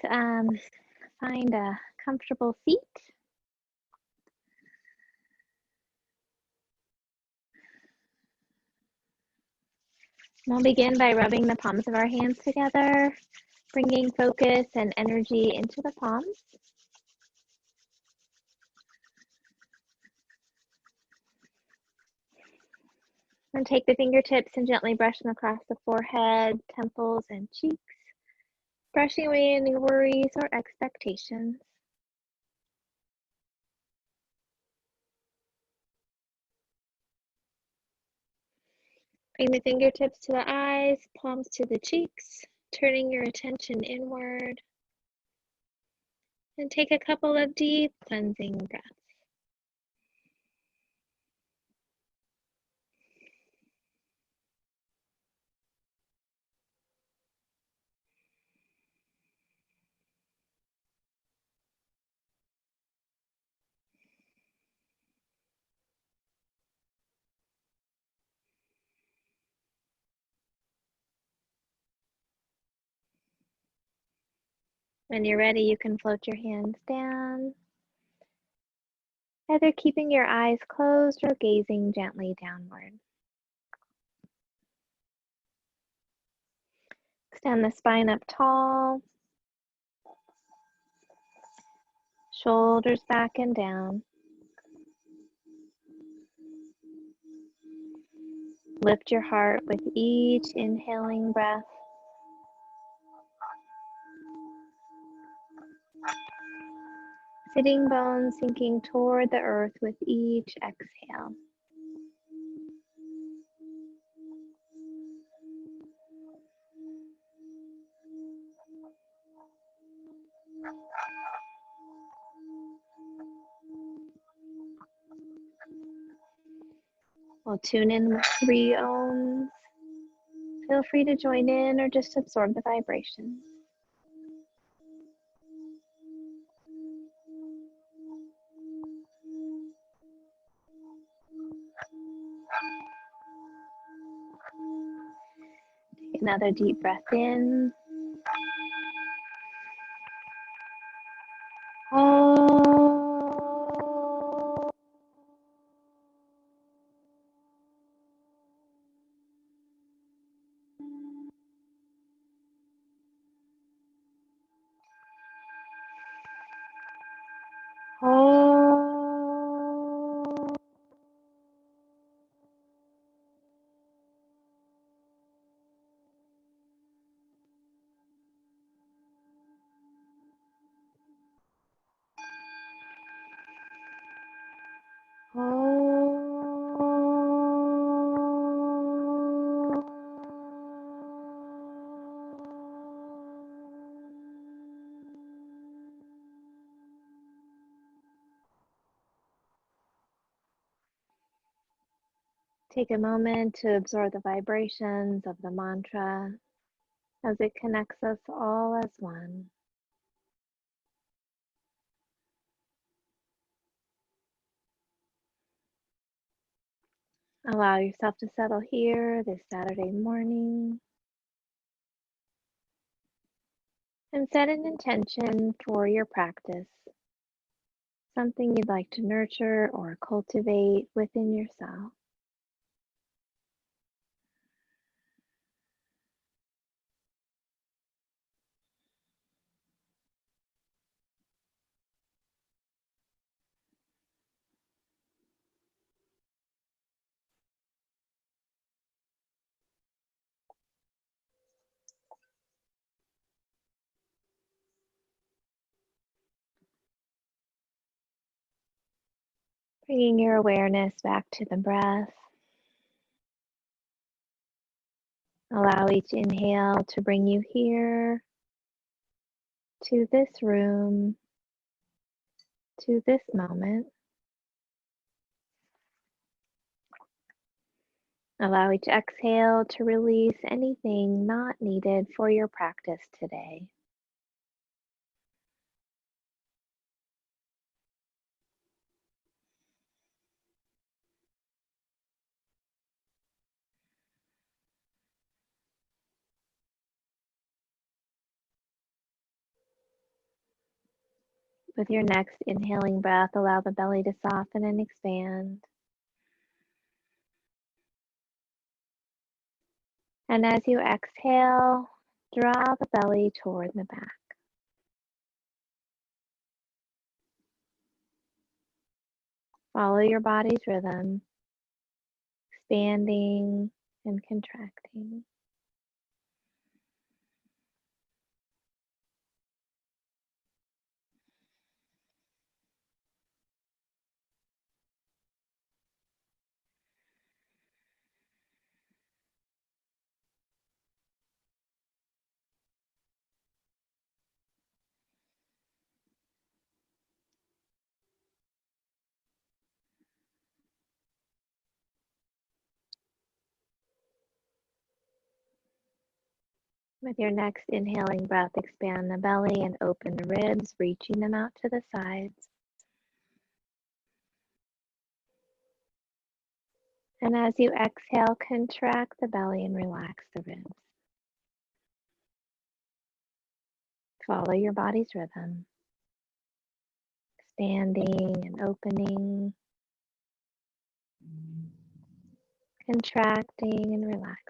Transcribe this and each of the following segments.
find a comfortable seat. We'll begin by rubbing the palms of our hands together, bringing focus and energy into the palms. And take the fingertips and gently brush them across the forehead, temples, and cheeks, brushing away any worries or expectations. Bring the fingertips to the eyes, palms to the cheeks, turning your attention inward. And take a couple of deep cleansing breaths. When you're ready, you can float your hands down, either keeping your eyes closed or gazing gently downward. Extend the spine up tall, shoulders back and down. Lift your heart with each inhaling breath. Sitting bones sinking toward the earth with each exhale. We'll tune in with 3 ohms. Feel free to join in or just absorb the vibration. Take another deep breath in. Take a moment to absorb the vibrations of the mantra as it connects us all as one. Allow yourself to settle here this Saturday morning and set an intention for your practice, something you'd like to nurture or cultivate within yourself. Bringing your awareness back to the breath. Allow each inhale to bring you here, to this room, to this moment. Allow each exhale to release anything not needed for your practice today. With your next inhaling breath, allow the belly to soften and expand. And as you exhale, draw the belly toward the back. Follow your body's rhythm, expanding and contracting. With your next inhaling breath, expand the belly and open the ribs, reaching them out to the sides. And as you exhale, contract the belly and relax the ribs. Follow your body's rhythm, expanding and opening, contracting and relaxing.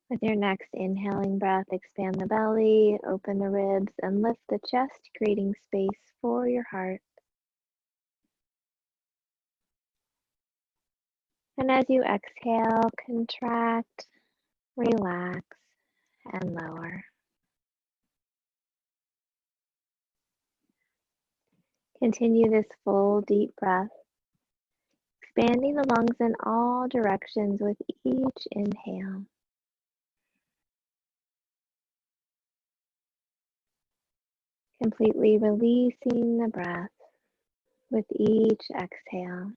With your next inhaling breath, expand the belly, open the ribs, and lift the chest, creating space for your heart. And as you exhale, contract, relax, and lower. Continue this full deep breath, expanding the lungs in all directions with each inhale. Completely releasing the breath with each exhale.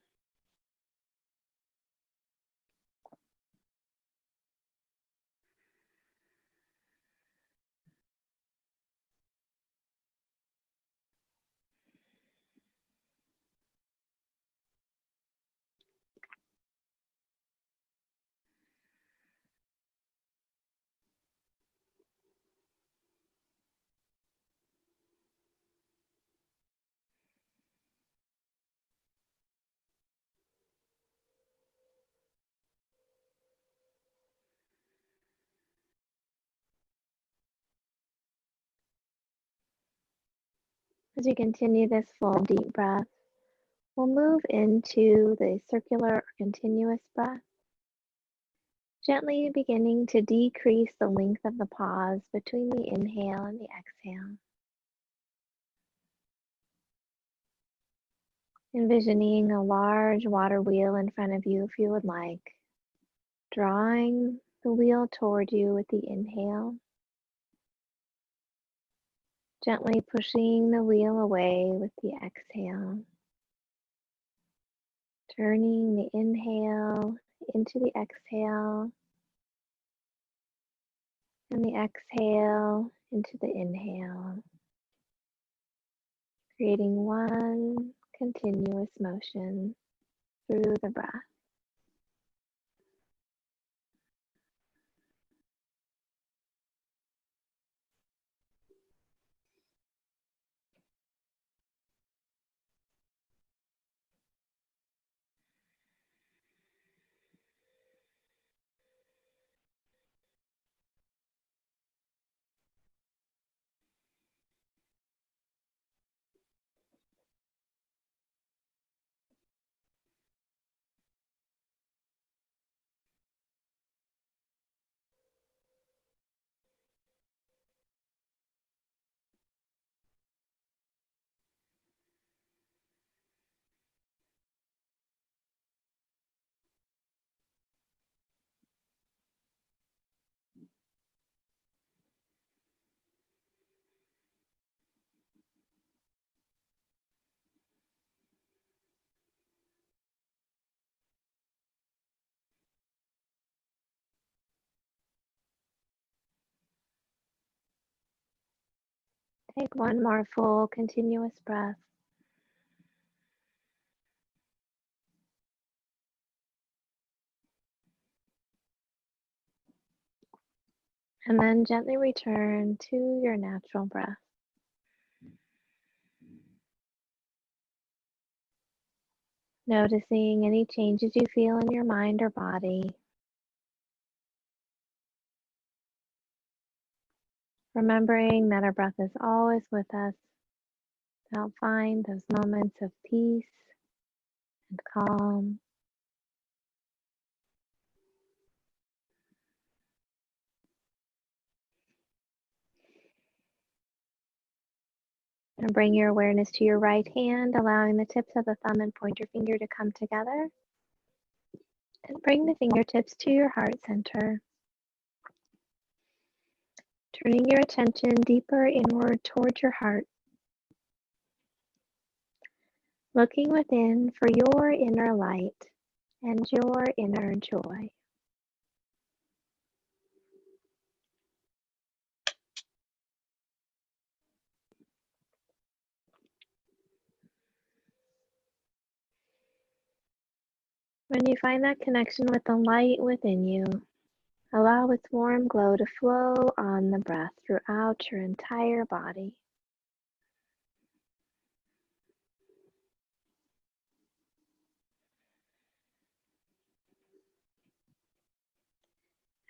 As you continue this full deep breath, we'll move into the circular or continuous breath, gently beginning to decrease the length of the pause between the inhale and the exhale. Envisioning a large water wheel in front of you if you would like, drawing the wheel toward you with the inhale, gently pushing the wheel away with the exhale, turning the inhale into the exhale and the exhale into the inhale, creating one continuous motion through the breath. Take one more full, continuous breath. And then gently return to your natural breath. Noticing any changes you feel in your mind or body. Remembering that our breath is always with us. To help find those moments of peace and calm. And bring your awareness to your right hand, allowing the tips of the thumb and pointer finger to come together. And bring the fingertips to your heart center. Turning your attention deeper inward towards your heart. Looking within for your inner light and your inner joy. When you find that connection with the light within you, allow its warm glow to flow on the breath throughout your entire body.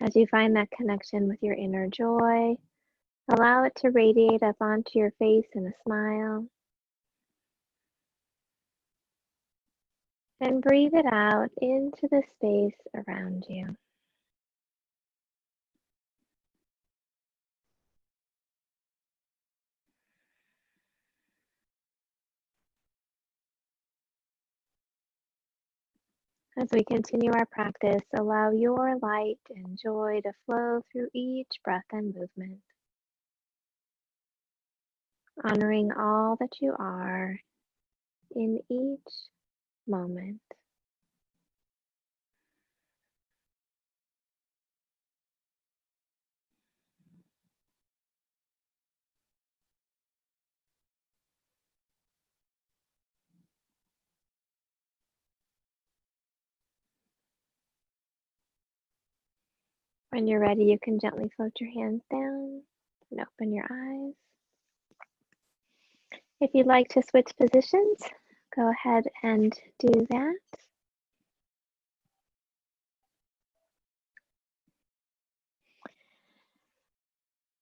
As you find that connection with your inner joy, allow it to radiate up onto your face in a smile. And breathe it out into the space around you. As we continue our practice, allow your light and joy to flow through each breath and movement, honoring all that you are in each moment. When you're ready, you can gently float your hands down and open your eyes. If you'd like to switch positions, go ahead and do that.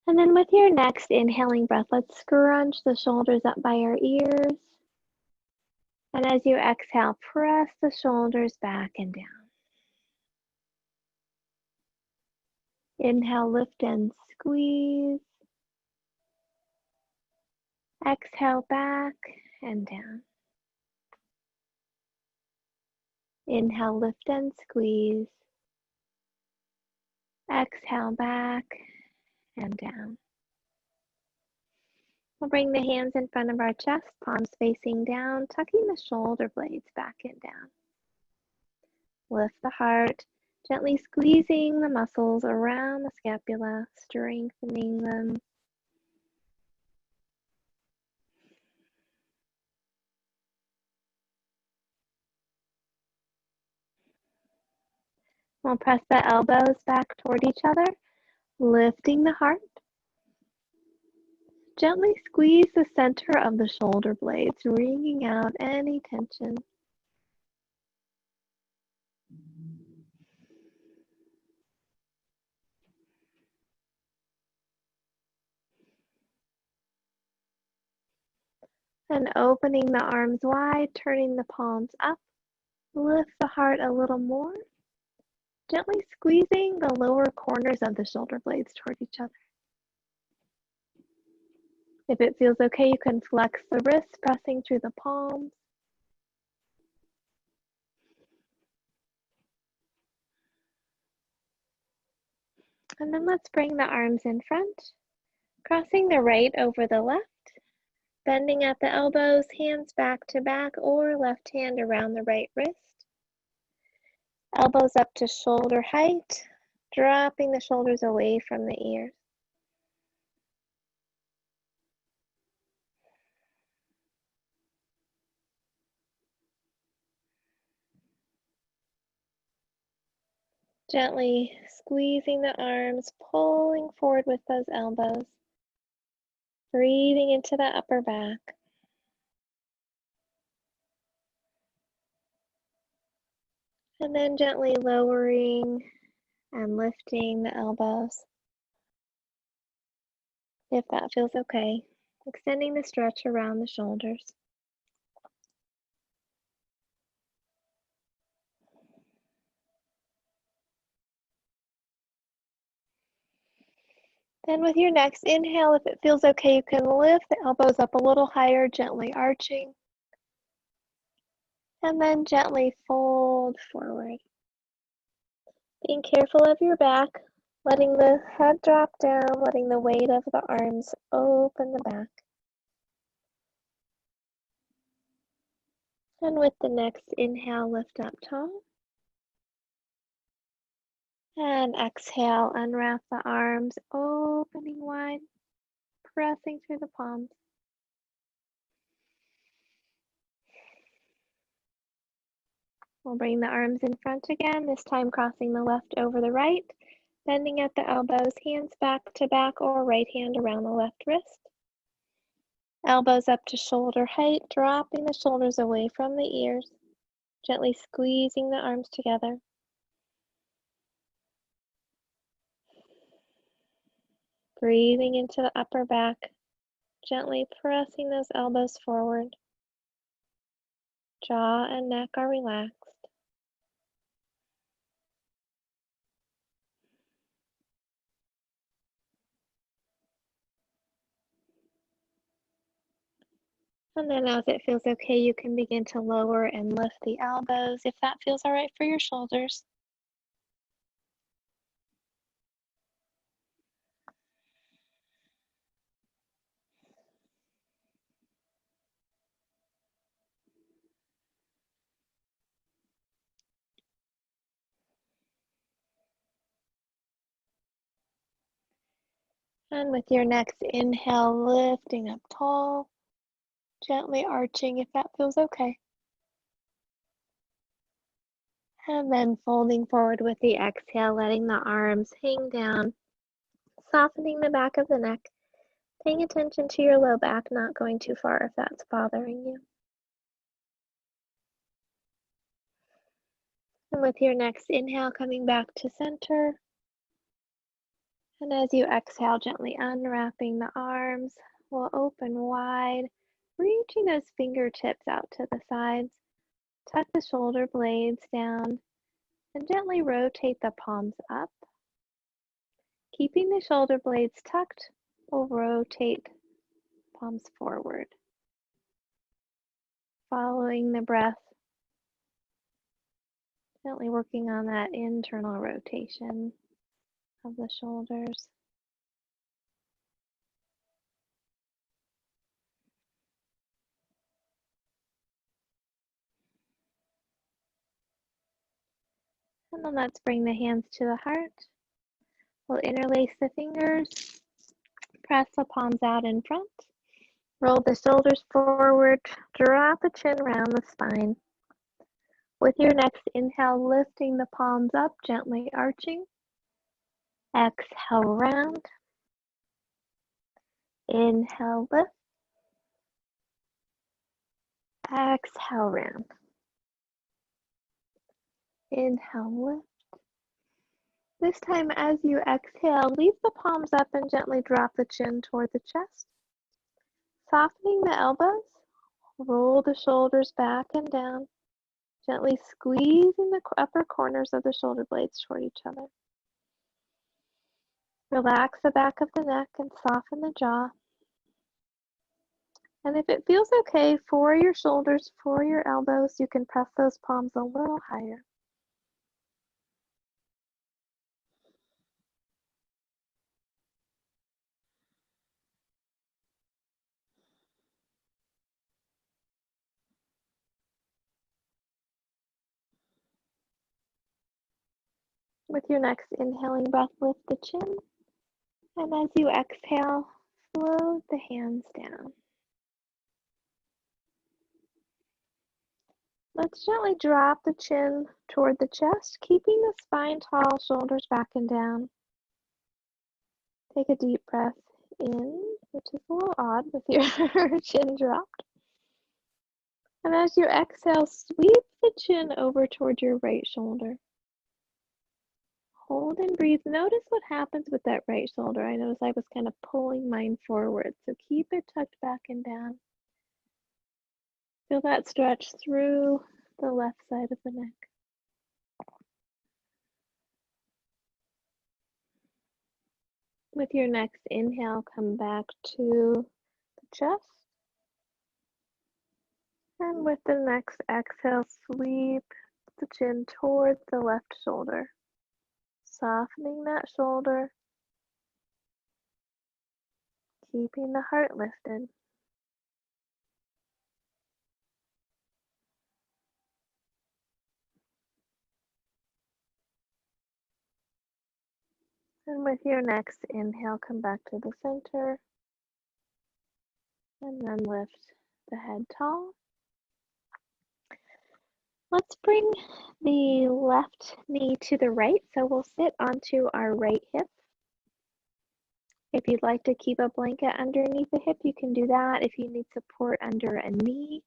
And then with your next inhaling breath, let's scrunch the shoulders up by our ears. And as you exhale, press the shoulders back and down. Inhale, lift and squeeze. Exhale, back and down. Inhale, lift and squeeze. Exhale, back and down. We'll bring the hands in front of our chest, palms facing down, tucking the shoulder blades back and down. Lift the heart, gently squeezing the muscles around the scapula, strengthening them. We'll press the elbows back toward each other, lifting the heart. Gently squeeze the center of the shoulder blades, wringing out any tension. And opening the arms wide, turning the palms up. Lift the heart a little more, gently squeezing the lower corners of the shoulder blades toward each other. If it feels okay, you can flex the wrists, pressing through the palms. And then let's bring the arms in front, crossing the right over the left, bending at the elbows, hands back to back, or left hand around the right wrist. Elbows up to shoulder height, dropping the shoulders away from the ears. Gently squeezing the arms, pulling forward with those elbows. Breathing into the upper back. And then gently lowering and lifting the elbows, if that feels okay. Extending the stretch around the shoulders. Then with your next inhale, if it feels okay, you can lift the elbows up a little higher, gently arching. And then gently fold forward. Being careful of your back, letting the head drop down, letting the weight of the arms open the back. And with the next inhale, lift up tall. And exhale, unwrap the arms, opening wide, pressing through the palms. We'll bring the arms in front again, this time crossing the left over the right, bending at the elbows, hands back to back or right hand around the left wrist. Elbows up to shoulder height, dropping the shoulders away from the ears, gently squeezing the arms together. Breathing into the upper back, gently pressing those elbows forward. Jaw and neck are relaxed. And then as it feels okay, you can begin to lower and lift the elbows if that feels all right for your shoulders. And with your next inhale, lifting up tall, gently arching if that feels okay. And then folding forward with the exhale, letting the arms hang down, softening the back of the neck, paying attention to your low back, not going too far if that's bothering you. And with your next inhale, coming back to center. And as you exhale, gently unwrapping the arms, we'll open wide, reaching those fingertips out to the sides. Tuck the shoulder blades down and gently rotate the palms up. Keeping the shoulder blades tucked, we'll rotate palms forward. Following the breath, gently working on that internal rotation of the shoulders. And then let's bring the hands to the heart. We'll interlace the fingers, press the palms out in front, roll the shoulders forward, drop the chin around the spine. With your next inhale, lifting the palms up, gently arching. Exhale, round. Inhale, lift. Exhale, round. Inhale, lift. This time as you exhale, leave the palms up and gently drop the chin toward the chest. Softening the elbows, roll the shoulders back and down, gently squeezing the upper corners of the shoulder blades toward each other. Relax the back of the neck and soften the jaw. And if it feels okay for your shoulders, for your elbows, you can press those palms a little higher. With your next inhaling breath, lift the chin. And as you exhale, float the hands down. Let's gently drop the chin toward the chest, keeping the spine tall, shoulders back and down. Take a deep breath in, which is a little odd with your chin dropped. And as you exhale, sweep the chin over toward your right shoulder. Hold and breathe. Notice what happens with that right shoulder. I noticed I was kind of pulling mine forward, so keep it tucked back and down. Feel that stretch through the left side of the neck. With your next inhale, come back to the chest. And with the next exhale, sweep the chin towards the left shoulder. Softening that shoulder, keeping the heart lifted. And with your next inhale, come back to the center. And then lift the head tall. Let's bring the left knee to the right, so we'll sit onto our right hip. If you'd like to keep a blanket underneath the hip, you can do that. If you need support under a knee,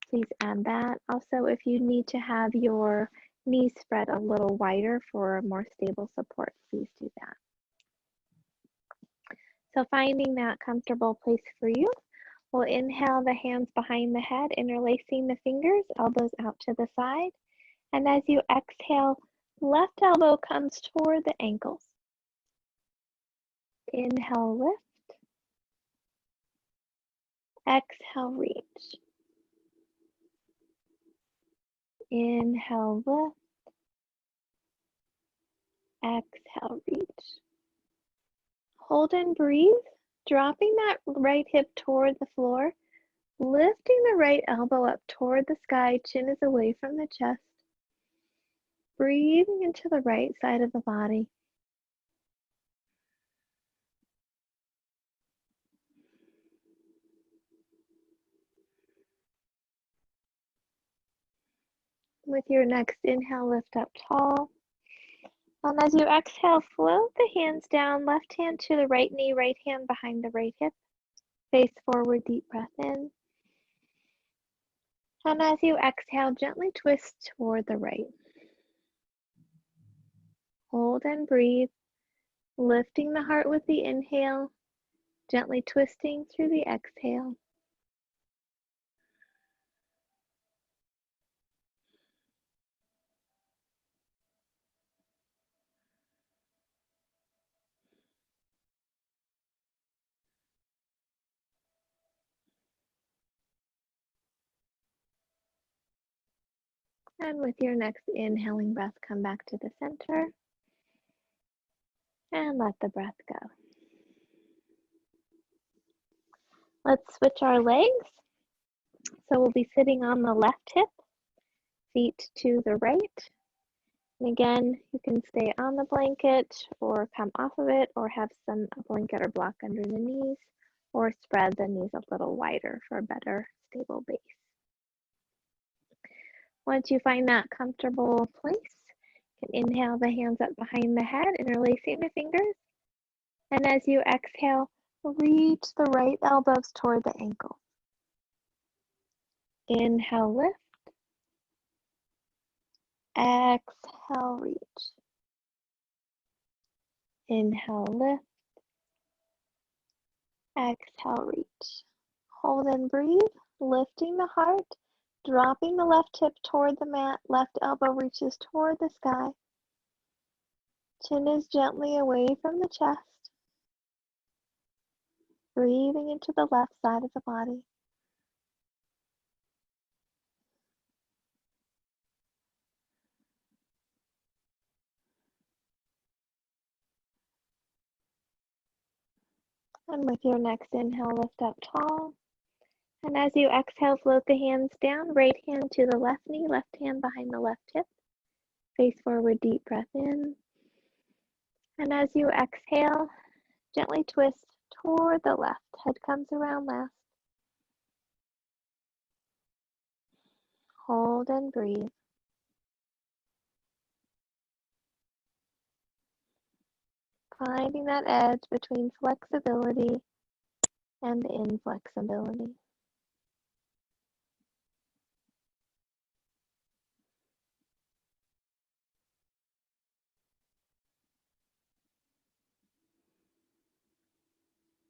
please add that. Also, if you need to have your knees spread a little wider for more stable support, please do that. So finding that comfortable place for you, we'll inhale the hands behind the head, interlacing the fingers, elbows out to the side. And as you exhale, left elbow comes toward the ankles. Inhale, lift. Exhale, reach. Inhale, lift. Exhale, reach. Hold and breathe, dropping that right hip toward the floor, lifting the right elbow up toward the sky, chin is away from the chest. Breathing into the right side of the body. With your next inhale, lift up tall. And as you exhale, float the hands down, left hand to the right knee, right hand behind the right hip. Face forward, deep breath in. And as you exhale, gently twist toward the right. Hold and breathe, lifting the heart with the inhale, gently twisting through the exhale. And with your next inhaling breath, come back to the center and let the breath go. Let's switch our legs. So we'll be sitting on the left hip, feet to the right. And again, you can stay on the blanket or come off of it or have some blanket or block under the knees or spread the knees a little wider for a better stable base. Once you find that comfortable place, you can inhale the hands up behind the head, interlacing the fingers. And as you exhale, reach the right elbows toward the ankles. Inhale, lift. Exhale, reach. Inhale, lift. Exhale, reach. Hold and breathe, lifting the heart, dropping the left hip toward the mat, left elbow reaches toward the sky. Chin is gently away from the chest. Breathing into the left side of the body. And with your next inhale, lift up tall. And as you exhale, float the hands down, right hand to the left knee, left hand behind the left hip. Face forward, deep breath in. And as you exhale, gently twist toward the left. Head comes around last. Hold and breathe. Finding that edge between flexibility and inflexibility.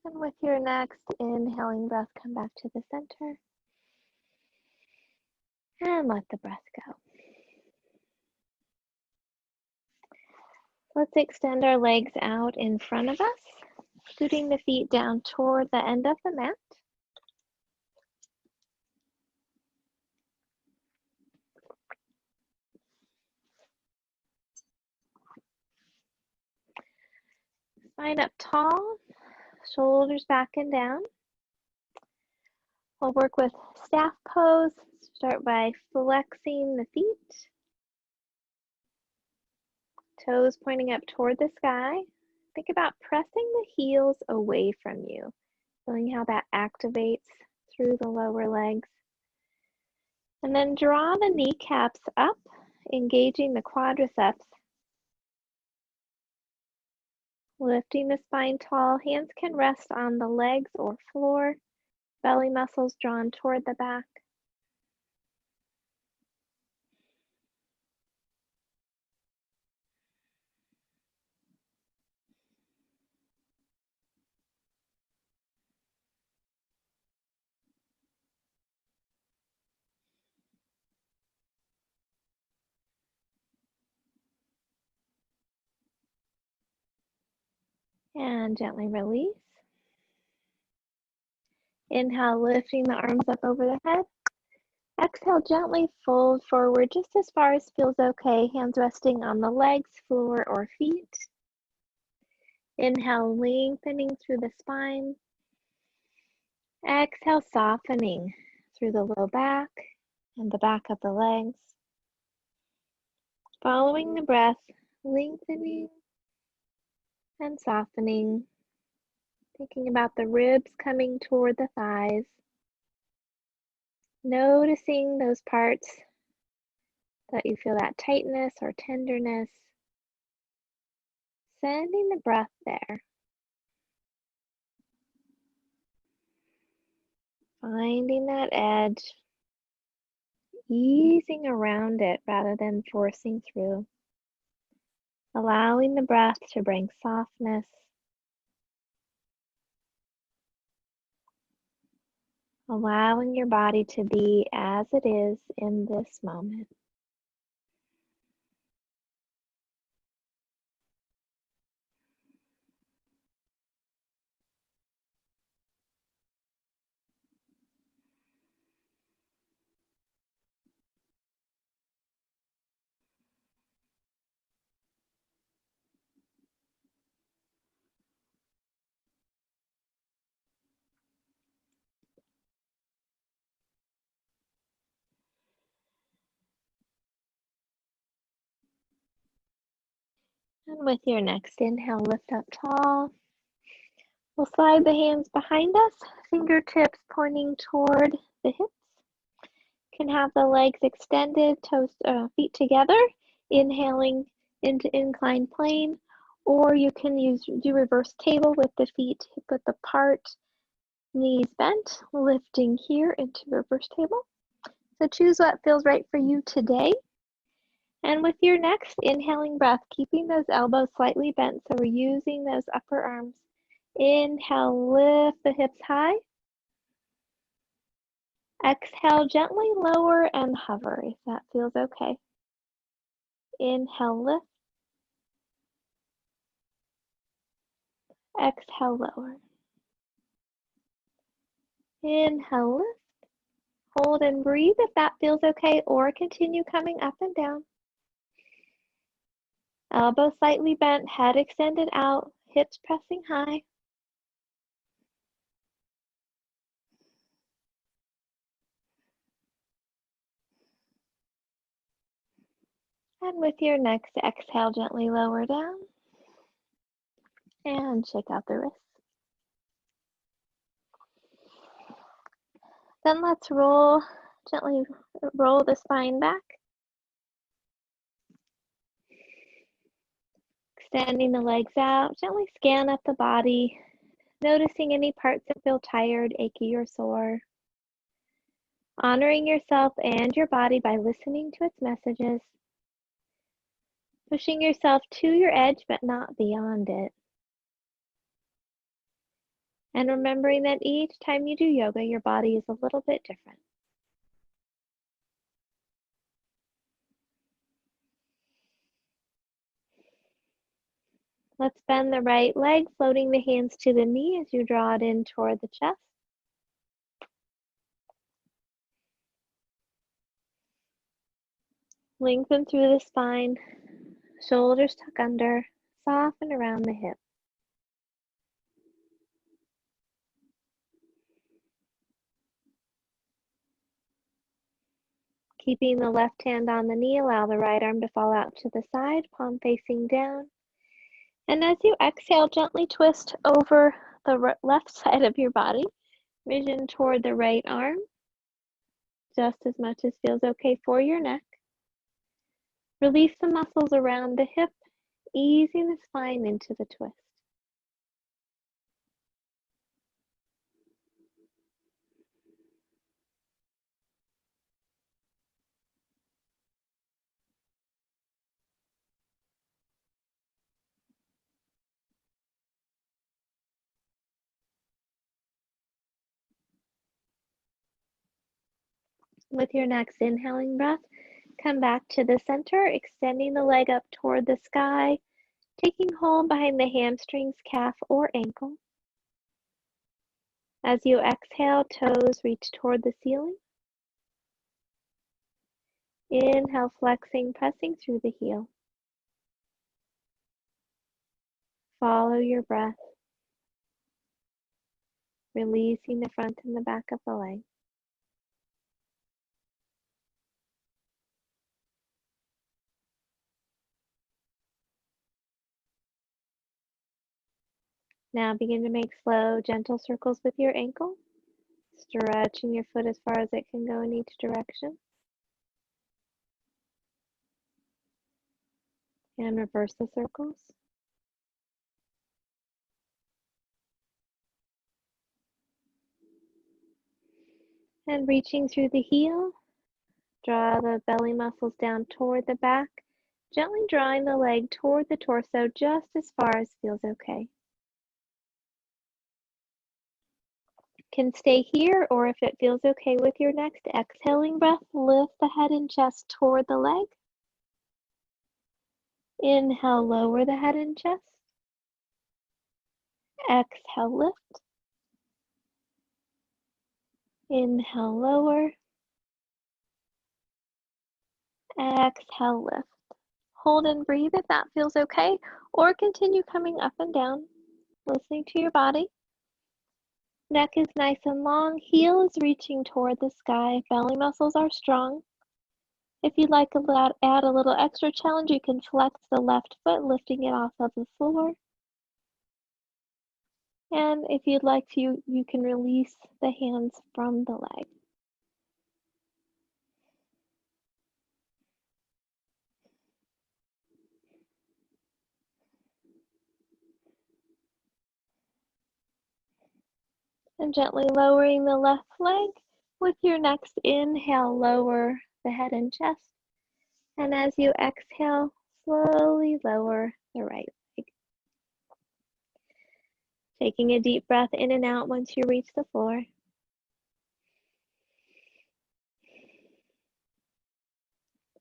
And with your next inhaling breath, come back to the center and let the breath go. Let's extend our legs out in front of us, scooting the feet down toward the end of the mat. Spine up tall, shoulders back and down. We'll work with staff pose. Start by flexing the feet, toes pointing up toward the sky. Think about pressing the heels away from you, feeling how that activates through the lower legs. And then draw the kneecaps up, engaging the quadriceps. Lifting the spine tall, hands can rest on the legs or floor, belly muscles drawn toward the back. And gently release. Inhale, lifting the arms up over the head. Exhale, gently fold forward just as far as feels okay, hands resting on the legs, floor, or feet. Inhale, lengthening through the spine. Exhale, softening through the low back and the back of the legs. Following the breath, lengthening and softening. Thinking about the ribs coming toward the thighs. Noticing those parts that you feel that tightness or tenderness. Sending the breath there. Finding that edge, easing around it rather than forcing through. Allowing the breath to bring softness. Allowing your body to be as it is in this moment. And with your next inhale, lift up tall. We'll slide the hands behind us, fingertips pointing toward the hips. Can have the legs extended, toes, feet together, inhaling into inclined plane, or you can do reverse table with the feet hip-width apart, knees bent, lifting here into reverse table. So choose what feels right for you today. And with your next inhaling breath, keeping those elbows slightly bent, so we're using those upper arms. Inhale, lift the hips high. Exhale, gently lower and hover if that feels okay. Inhale, lift. Exhale, lower. Inhale, lift. Hold and breathe if that feels okay, or continue coming up and down. Elbows slightly bent, head extended out, hips pressing high. And with your next exhale, gently lower down and shake out the wrists. Then let's roll Gently roll the spine back. Extending the legs out, gently scan up the body, noticing any parts that feel tired, achy, or sore. Honoring yourself and your body by listening to its messages. Pushing yourself to your edge, but not beyond it. And remembering that each time you do yoga, your body is a little bit different. Let's bend the right leg, floating the hands to the knee as you draw it in toward the chest. Lengthen through the spine, shoulders tuck under, soften around the hip. Keeping the left hand on the knee, allow the right arm to fall out to the side, palm facing down. And as you exhale, gently twist over the left side of your body, vision toward the right arm, just as much as feels okay for your neck. Release the muscles around the hip, easing the spine into the twist. With your next inhaling breath, come back to the center, extending the leg up toward the sky, taking hold behind the hamstrings, calf, or ankle. As you exhale, toes reach toward the ceiling. Inhale, flexing, pressing through the heel. Follow your breath, releasing the front and the back of the leg. Now begin to make slow, gentle circles with your ankle, stretching your foot as far as it can go in each direction. And reverse the circles. And reaching through the heel, draw the belly muscles down toward the back, gently drawing the leg toward the torso just as far as feels okay. Can stay here, or if it feels okay with your next exhaling breath, lift the head and chest toward the leg. Inhale, lower the head and chest. Exhale, lift. Inhale, lower. Exhale, lift. Hold and breathe if that feels okay, or continue coming up and down, listening to your body. Neck is nice and long, heel is reaching toward the sky, belly muscles are strong. If you'd like to add a little extra challenge, you can flex the left foot, lifting it off of the floor. And if you'd like to, you can release the hands from the leg. And gently lowering the left leg. With your next inhale, lower the head and chest. And as you exhale, slowly lower the right leg. Taking a deep breath in and out once you reach the floor.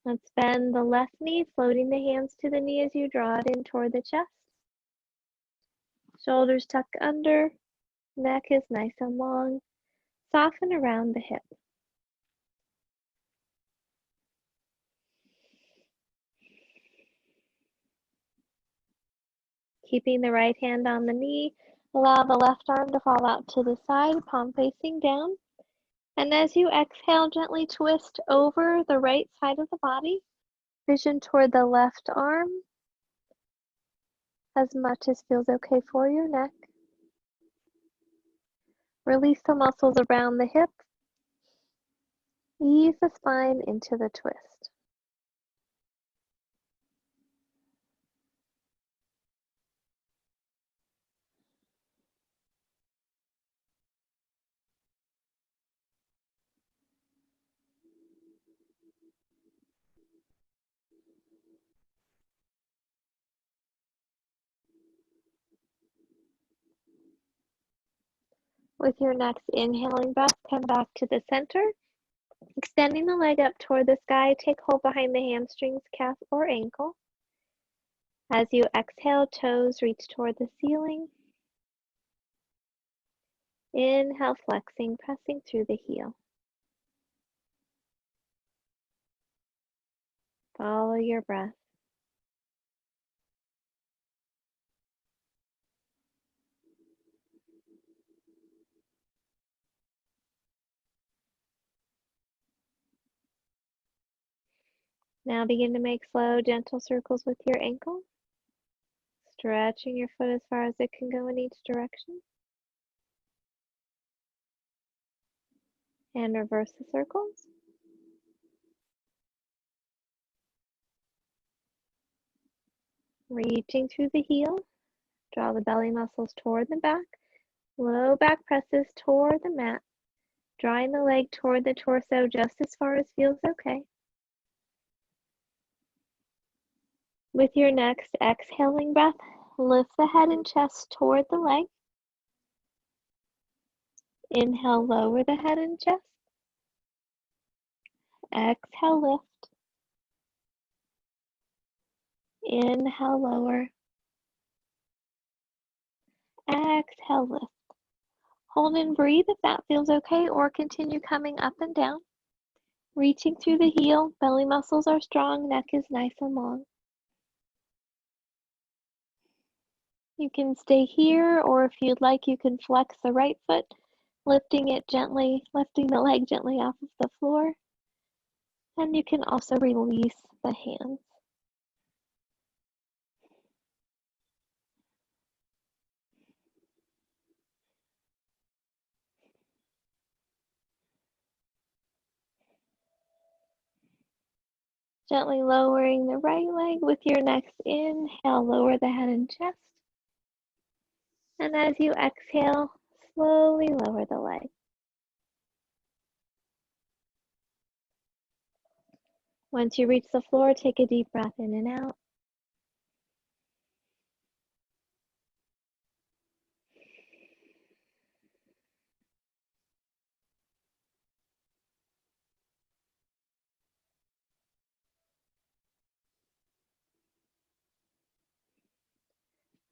Let's bend the left knee, floating the hands to the knee as you draw it in toward the chest. Shoulders tuck under, neck is nice and long. Soften around the hip. Keeping the right hand on the knee, allow the left arm to fall out to the side, palm facing down. And as you exhale, gently twist over the right side of the body, vision toward the left arm, as much as feels okay for your neck. Release the muscles around the hip. Ease the spine into the twist. With your next inhaling breath, come back to the center. Extending the leg up toward the sky, take hold behind the hamstrings, calf, or ankle. As you exhale, toes reach toward the ceiling. Inhale, flexing, pressing through the heel. Follow your breath. Now begin to make slow, gentle circles with your ankle, stretching your foot as far as it can go in each direction. And reverse the circles. Reaching through the heel, draw the belly muscles toward the back. Low back presses toward the mat, drawing the leg toward the torso just as far as feels okay. With your next exhaling breath, lift the head and chest toward the leg. Inhale, lower the head and chest. Exhale, lift. Inhale, lower. Exhale, lift. Hold and breathe if that feels okay, or continue coming up and down. Reaching through the heel, belly muscles are strong, neck is nice and long. You can stay here, or if you'd like, you can flex the right foot, lifting the leg gently off of the floor. And you can also release the hands. Gently lowering the right leg with your next inhale, lower the head and chest. And as you exhale, slowly lower the leg. Once you reach the floor, take a deep breath in and out.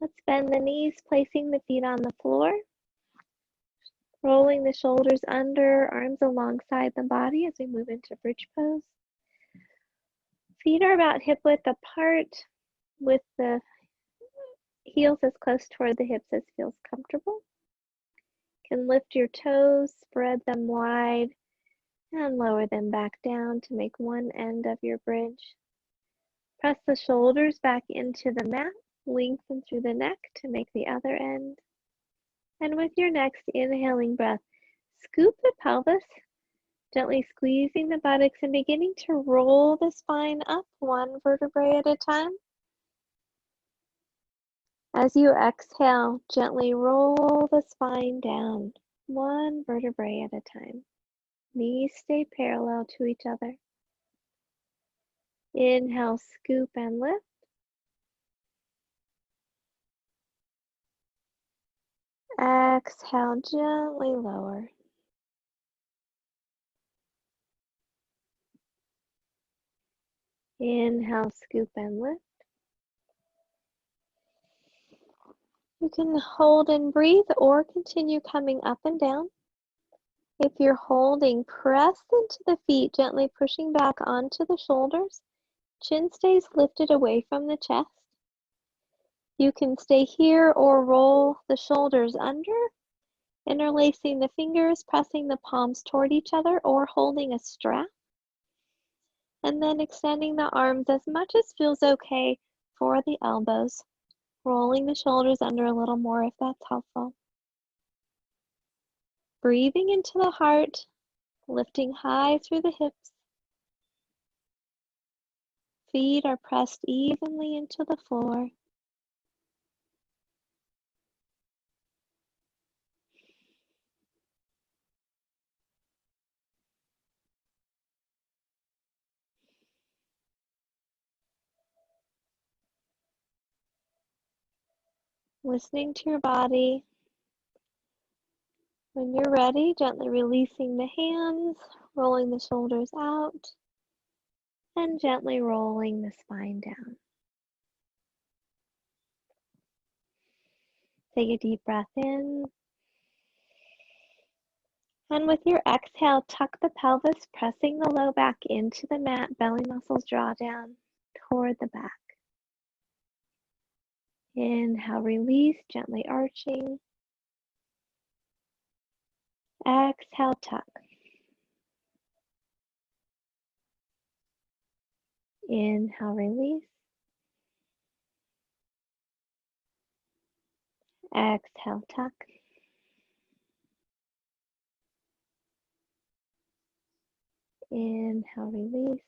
Let's bend the knees, placing the feet on the floor. Rolling the shoulders under, arms alongside the body as we move into bridge pose. Feet are about hip width apart with the heels as close toward the hips as feels comfortable. You can lift your toes, spread them wide, and lower them back down to make one end of your bridge. Press the shoulders back into the mat, lengthen through the neck to make the other end. And with your next inhaling breath, scoop the pelvis, gently squeezing the buttocks and beginning to roll the spine up one vertebrae at a time. As you exhale, gently roll the spine down one vertebrae at a time. Knees stay parallel to each other. Inhale, scoop and lift. Exhale, gently lower. Inhale, scoop and lift. You can hold and breathe or continue coming up and down. If you're holding, press into the feet, gently pushing back onto the shoulders. Chin stays lifted away from the chest. You can stay here or roll the shoulders under, interlacing the fingers, pressing the palms toward each other, or holding a strap. And then extending the arms as much as feels okay for the elbows, rolling the shoulders under a little more if that's helpful. Breathing into the heart, lifting high through the hips. Feet are pressed evenly into the floor. Listening to your body. When you're ready, gently releasing the hands, rolling the shoulders out, and gently rolling the spine down. Take a deep breath in. And with your exhale, tuck the pelvis, pressing the low back into the mat, belly muscles draw down toward the back. Inhale, release, gently arching. Exhale, tuck. Inhale, release. Exhale, tuck. Inhale, release.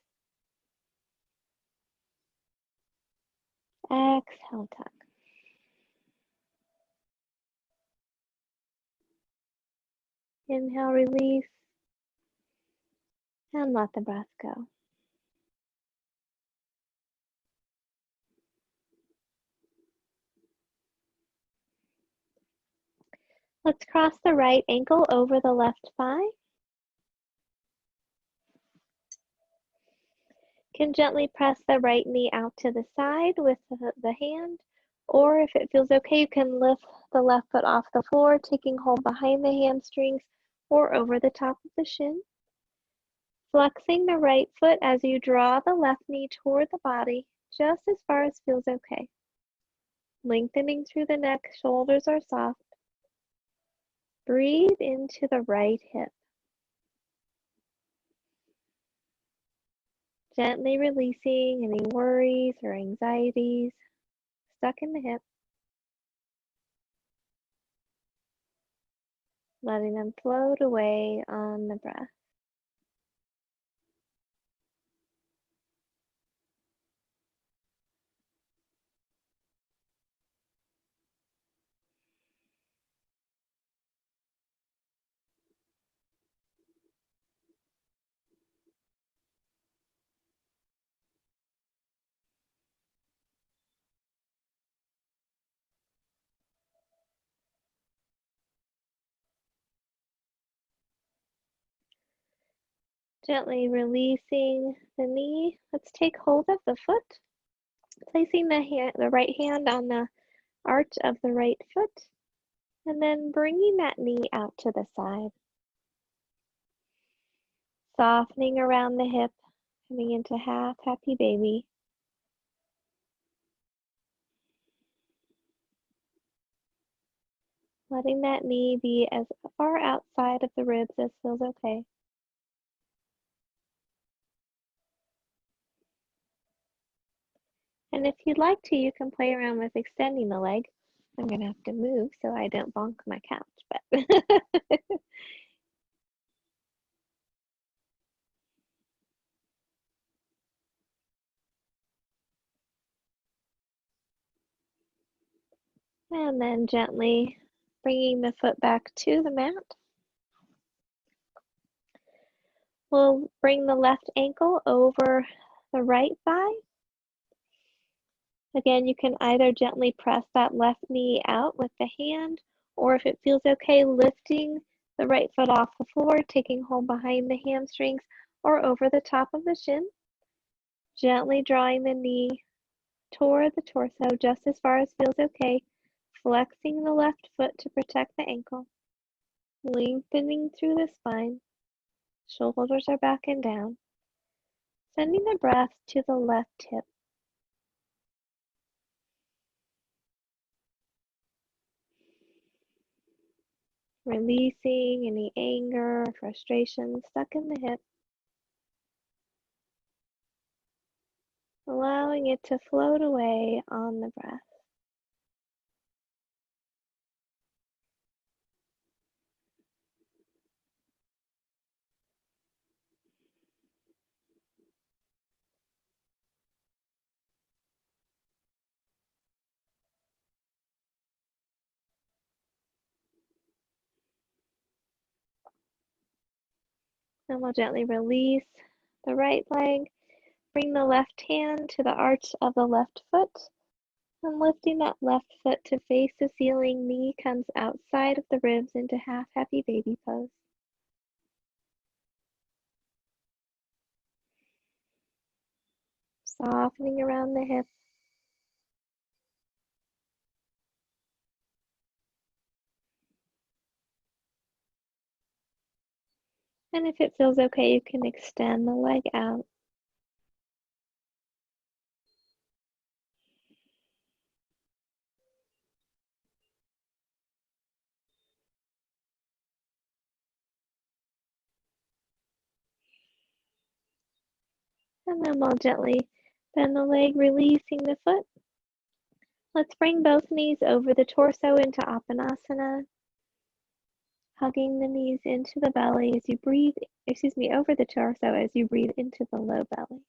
Exhale, tuck. Inhale, release. And let the breath go. Let's cross the right ankle over the left thigh. Can gently press the right knee out to the side with the hand, or if it feels okay, you can lift the left foot off the floor, taking hold behind the hamstrings or over the top of the shin. Flexing the right foot as you draw the left knee toward the body, just as far as feels okay. Lengthening through the neck, shoulders are soft. Breathe into the right hip. Gently releasing any worries or anxieties stuck in the hip. Letting them float away on the breath. Gently releasing the knee. Let's take hold of the foot, placing the right hand on the arch of the right foot, and then bringing that knee out to the side. Softening around the hip, coming into half happy baby. Letting that knee be as far outside of the ribs as feels okay. And if you'd like to, you can play around with extending the leg. I'm going to have to move so I don't bonk my couch, but and then gently bringing the foot back to the mat. We'll bring the left ankle over the right thigh. Again, you can either gently press that left knee out with the hand, or if it feels okay, lifting the right foot off the floor, taking hold behind the hamstrings or over the top of the shin. Gently drawing the knee toward the torso just as far as feels okay, flexing the left foot to protect the ankle, lengthening through the spine, shoulders are back and down, sending the breath to the left hip. Releasing any anger, frustration stuck in the hip. Allowing it to float away on the breath. Then we'll gently release the right leg. Bring the left hand to the arch of the left foot. And lifting that left foot to face the ceiling, knee comes outside of the ribs into half happy baby pose. Softening around the hips. And if it feels okay, you can extend the leg out. And then we'll gently bend the leg, releasing the foot. Let's bring both knees over the torso into Apanasana, hugging the knees into the belly as you breathe, over the torso as you breathe into the low belly.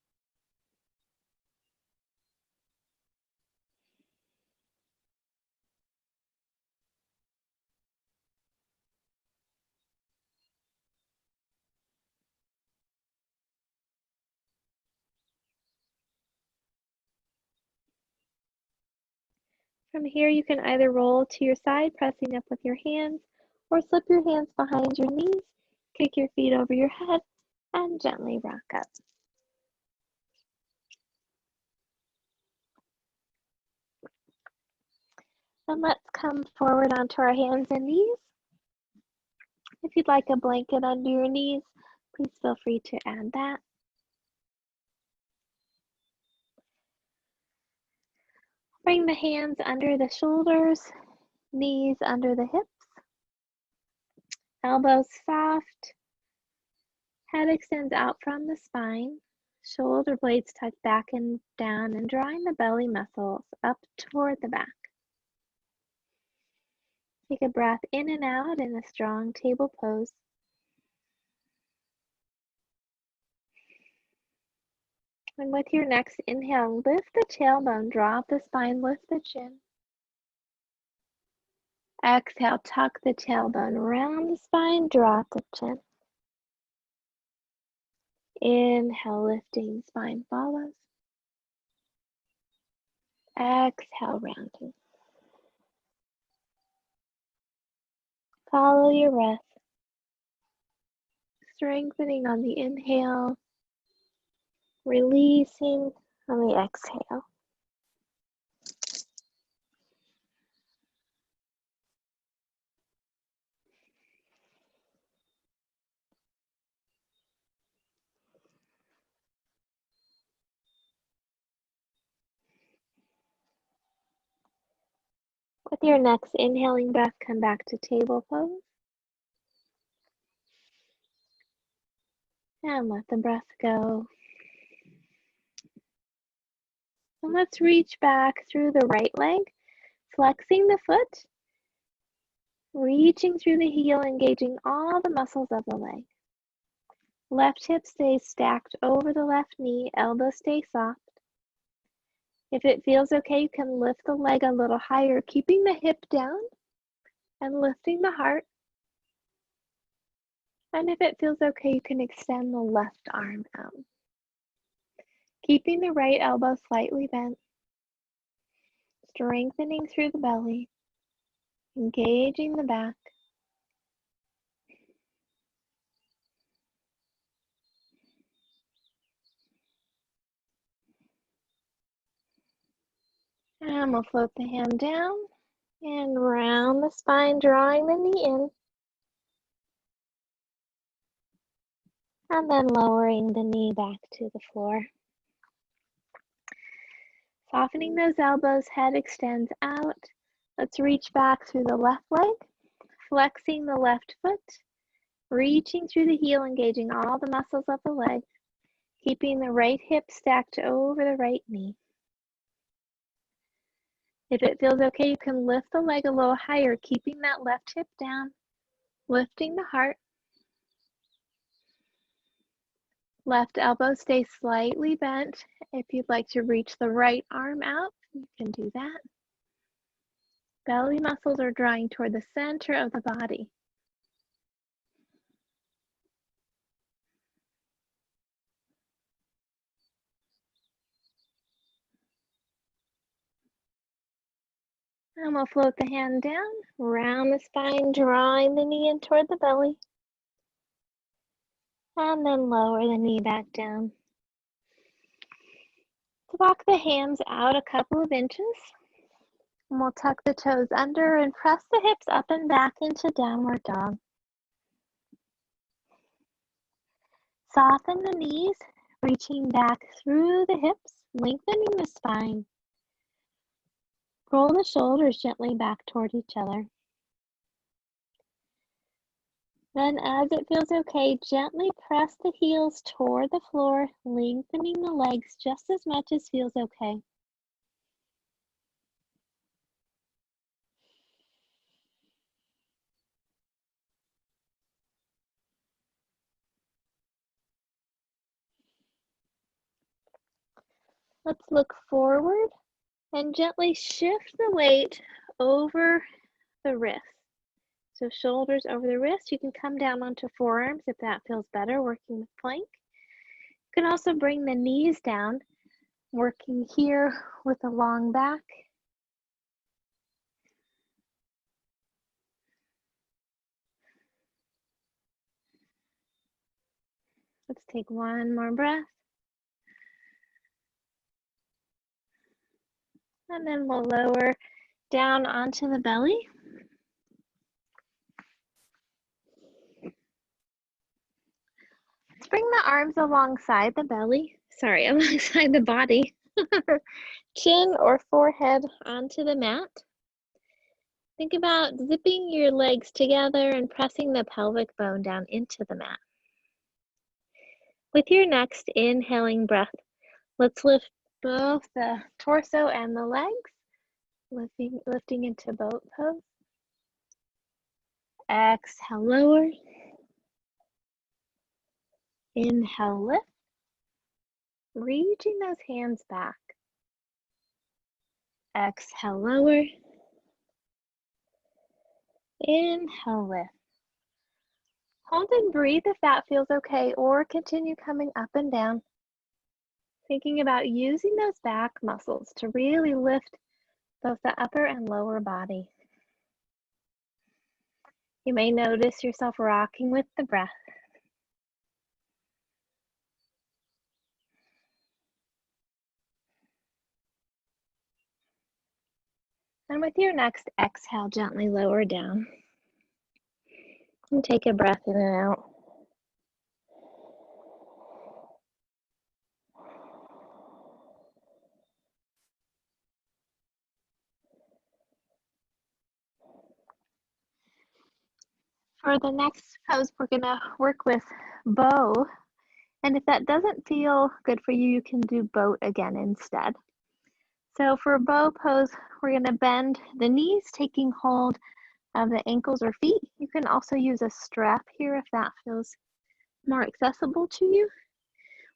From here, you can either roll to your side, pressing up with your hands, or slip your hands behind your knees, kick your feet over your head, and gently rock up. And let's come forward onto our hands and knees. If you'd like a blanket under your knees, please feel free to add that. Bring the hands under the shoulders, knees under the hips, elbows soft, head extends out from the spine, shoulder blades tuck back and down and drawing the belly muscles up toward the back. Take a breath in and out in a strong table pose. And with your next inhale, lift the tailbone, drop the spine, lift the chin. Exhale, tuck the tailbone around the spine, drop the chin. Inhale, lifting, spine follows. Exhale, rounding. Follow your breath. Strengthening on the inhale, releasing on the exhale. With your next inhaling breath, come back to table pose. And let the breath go. And let's reach back through the right leg, flexing the foot, reaching through the heel, engaging all the muscles of the leg. Left hip stays stacked over the left knee, elbows stay soft. If it feels okay, you can lift the leg a little higher, keeping the hip down and lifting the heart. And if it feels okay, you can extend the left arm out. Keeping the right elbow slightly bent, strengthening through the belly, engaging the back. And we'll float the hand down and round the spine, drawing the knee in. And then lowering the knee back to the floor. Softening those elbows, head extends out. Let's reach back through the left leg, flexing the left foot, reaching through the heel, engaging all the muscles of the leg, keeping the right hip stacked over the right knee. If it feels okay, you can lift the leg a little higher, keeping that left hip down, lifting the heart. Left elbow stays slightly bent. If you'd like to reach the right arm out, you can do that. Belly muscles are drawing toward the center of the body. And we'll float the hand down, round the spine, drawing the knee in toward the belly. And then lower the knee back down. To walk the hands out a couple of inches. And we'll tuck the toes under and press the hips up and back into downward dog. Soften the knees, reaching back through the hips, lengthening the spine. Roll the shoulders gently back toward each other. Then, as it feels okay, gently press the heels toward the floor, lengthening the legs just as much as feels okay. Let's look forward and gently shift the weight over the wrist. So shoulders over the wrist. You can come down onto forearms if that feels better, working with plank. You can also bring the knees down, working here with a long back. Let's take one more breath. And then we'll lower down onto the belly. Let's bring the arms alongside the belly, alongside the body. Chin or forehead onto the mat. Think about zipping your legs together and pressing the pelvic bone down into the mat. With your next inhaling breath, let's lift both the torso and the legs, lifting into boat pose. Exhale, lower. Inhale, lift. Reaching those hands back. Exhale, lower. Inhale, lift. Hold and breathe if that feels okay, or continue coming up and down. Thinking about using those back muscles to really lift both the upper and lower body. You may notice yourself rocking with the breath. And with your next exhale, gently lower down. And take a breath in and out. For the next pose, we're going to work with bow. And if that doesn't feel good for you, you can do boat again instead. So for bow pose, we're going to bend the knees, taking hold of the ankles or feet. You can also use a strap here if that feels more accessible to you.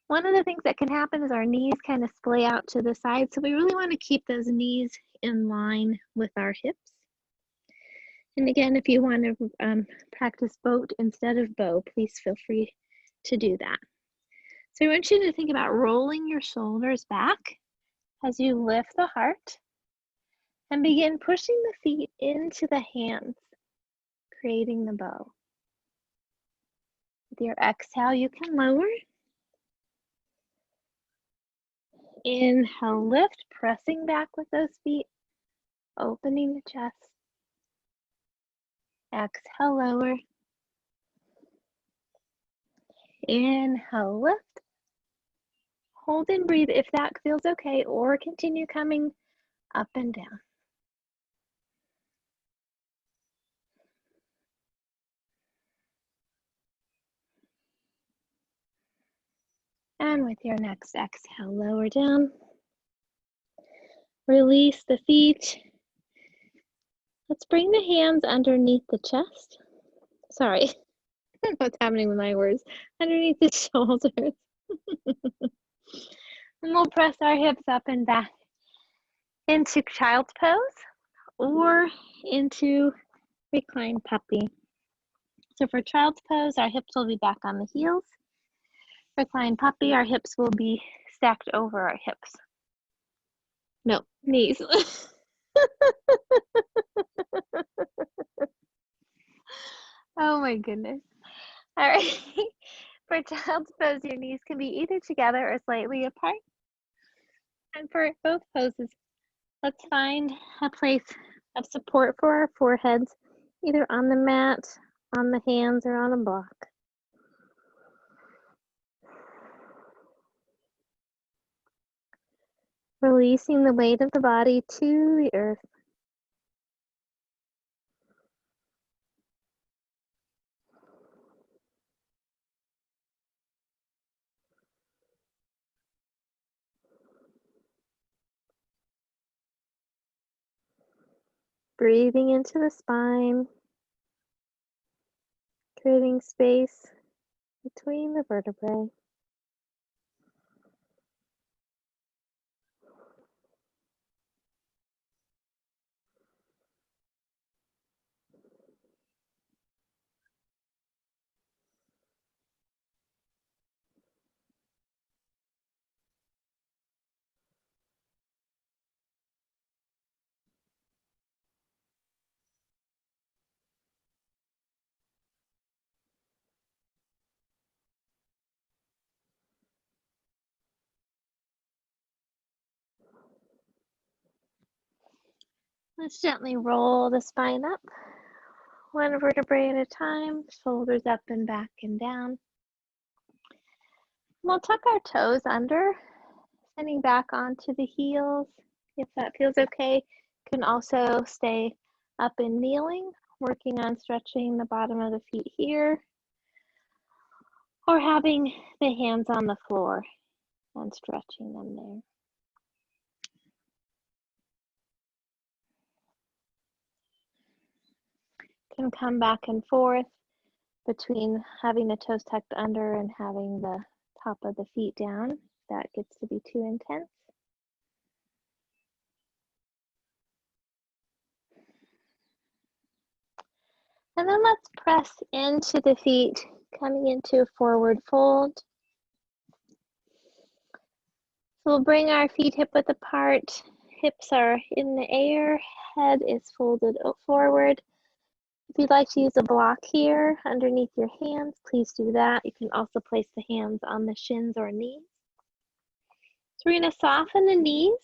One of the things that can happen is our knees kind of splay out to the side, so we really want to keep those knees in line with our hips. And again, if you want to practice boat instead of bow, please feel free to do that. So I want you to think about rolling your shoulders back as you lift the heart and begin pushing the feet into the hands, creating the bow. With your exhale, you can lower. Inhale, lift, pressing back with those feet, opening the chest. Exhale, lower. Inhale, lift. Hold and breathe if that feels okay, or continue coming up and down. And with your next exhale, lower down. Release the feet. Let's bring the hands underneath the chest. Sorry, I don't know what's happening with my words. Underneath the shoulders. And we'll press our hips up and back into child's pose or into reclined puppy. So for child's pose, our hips will be back on the heels. Reclined puppy, our hips will be stacked over our hips. No, knees. Oh my goodness. All right. For child's pose, your knees can be either together or slightly apart. And for both poses, let's find a place of support for our foreheads, either on the mat, on the hands, or on a block. Releasing the weight of the body to the earth. Breathing into the spine, creating space between the vertebrae. Let's gently roll the spine up, one vertebrae at a time, shoulders up and back and down. We'll tuck our toes under, sending back onto the heels. If that feels okay, you can also stay up and kneeling, working on stretching the bottom of the feet here, or having the hands on the floor and stretching them there. Can come back and forth between having the toes tucked under and having the top of the feet down, if that gets to be too intense. And then let's press into the feet, coming into a forward fold. So we'll bring our feet hip width apart, hips are in the air, head is folded forward. If you'd like to use a block here underneath your hands, please do that. You can also place the hands on the shins or knees. So we're going to soften the knees.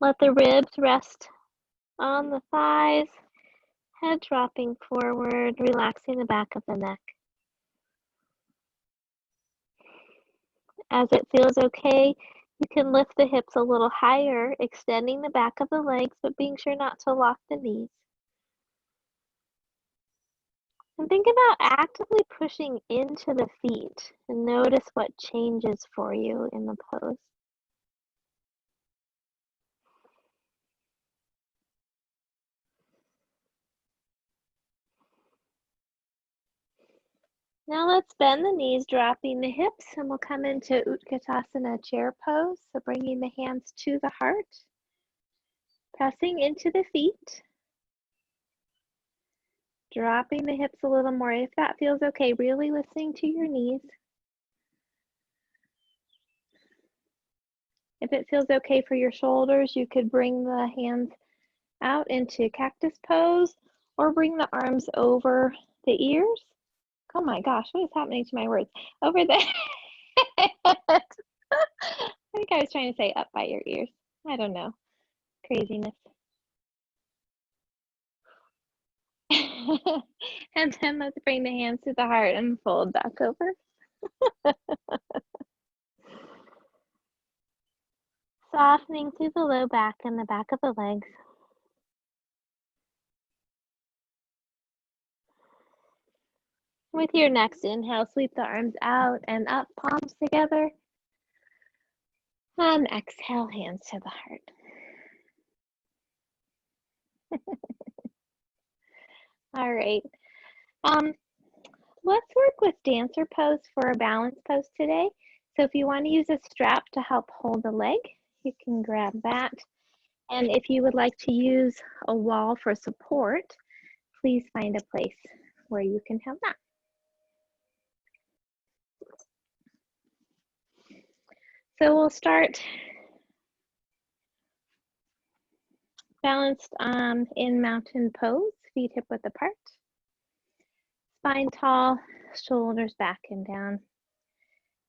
Let the ribs rest on the thighs, head dropping forward, relaxing the back of the neck. As it feels okay, you can lift the hips a little higher, extending the back of the legs, but being sure not to lock the knees. And think about actively pushing into the feet and notice what changes for you in the pose. Now let's bend the knees, dropping the hips, and we'll come into Utkatasana chair pose. So bringing the hands to the heart, pressing into the feet, dropping the hips a little more if that feels okay, really listening to your knees. If it feels okay for your shoulders, you could bring the hands out into cactus pose or bring the arms over the ears. Oh my gosh, what is happening to my words? Over the head. I think I was trying to say up by your ears. I don't know. Craziness. And then let's bring the hands to the heart and fold back over. Softening through the low back and the back of the legs. With your next inhale, sweep the arms out and up, palms together. And exhale, hands to the heart. All right. Let's work with dancer pose for a balance pose today. So if you want to use a strap to help hold the leg, you can grab that. And if you would like to use a wall for support, please find a place where you can have that. So we'll start balanced in mountain pose, feet hip width apart. Spine tall, shoulders back and down.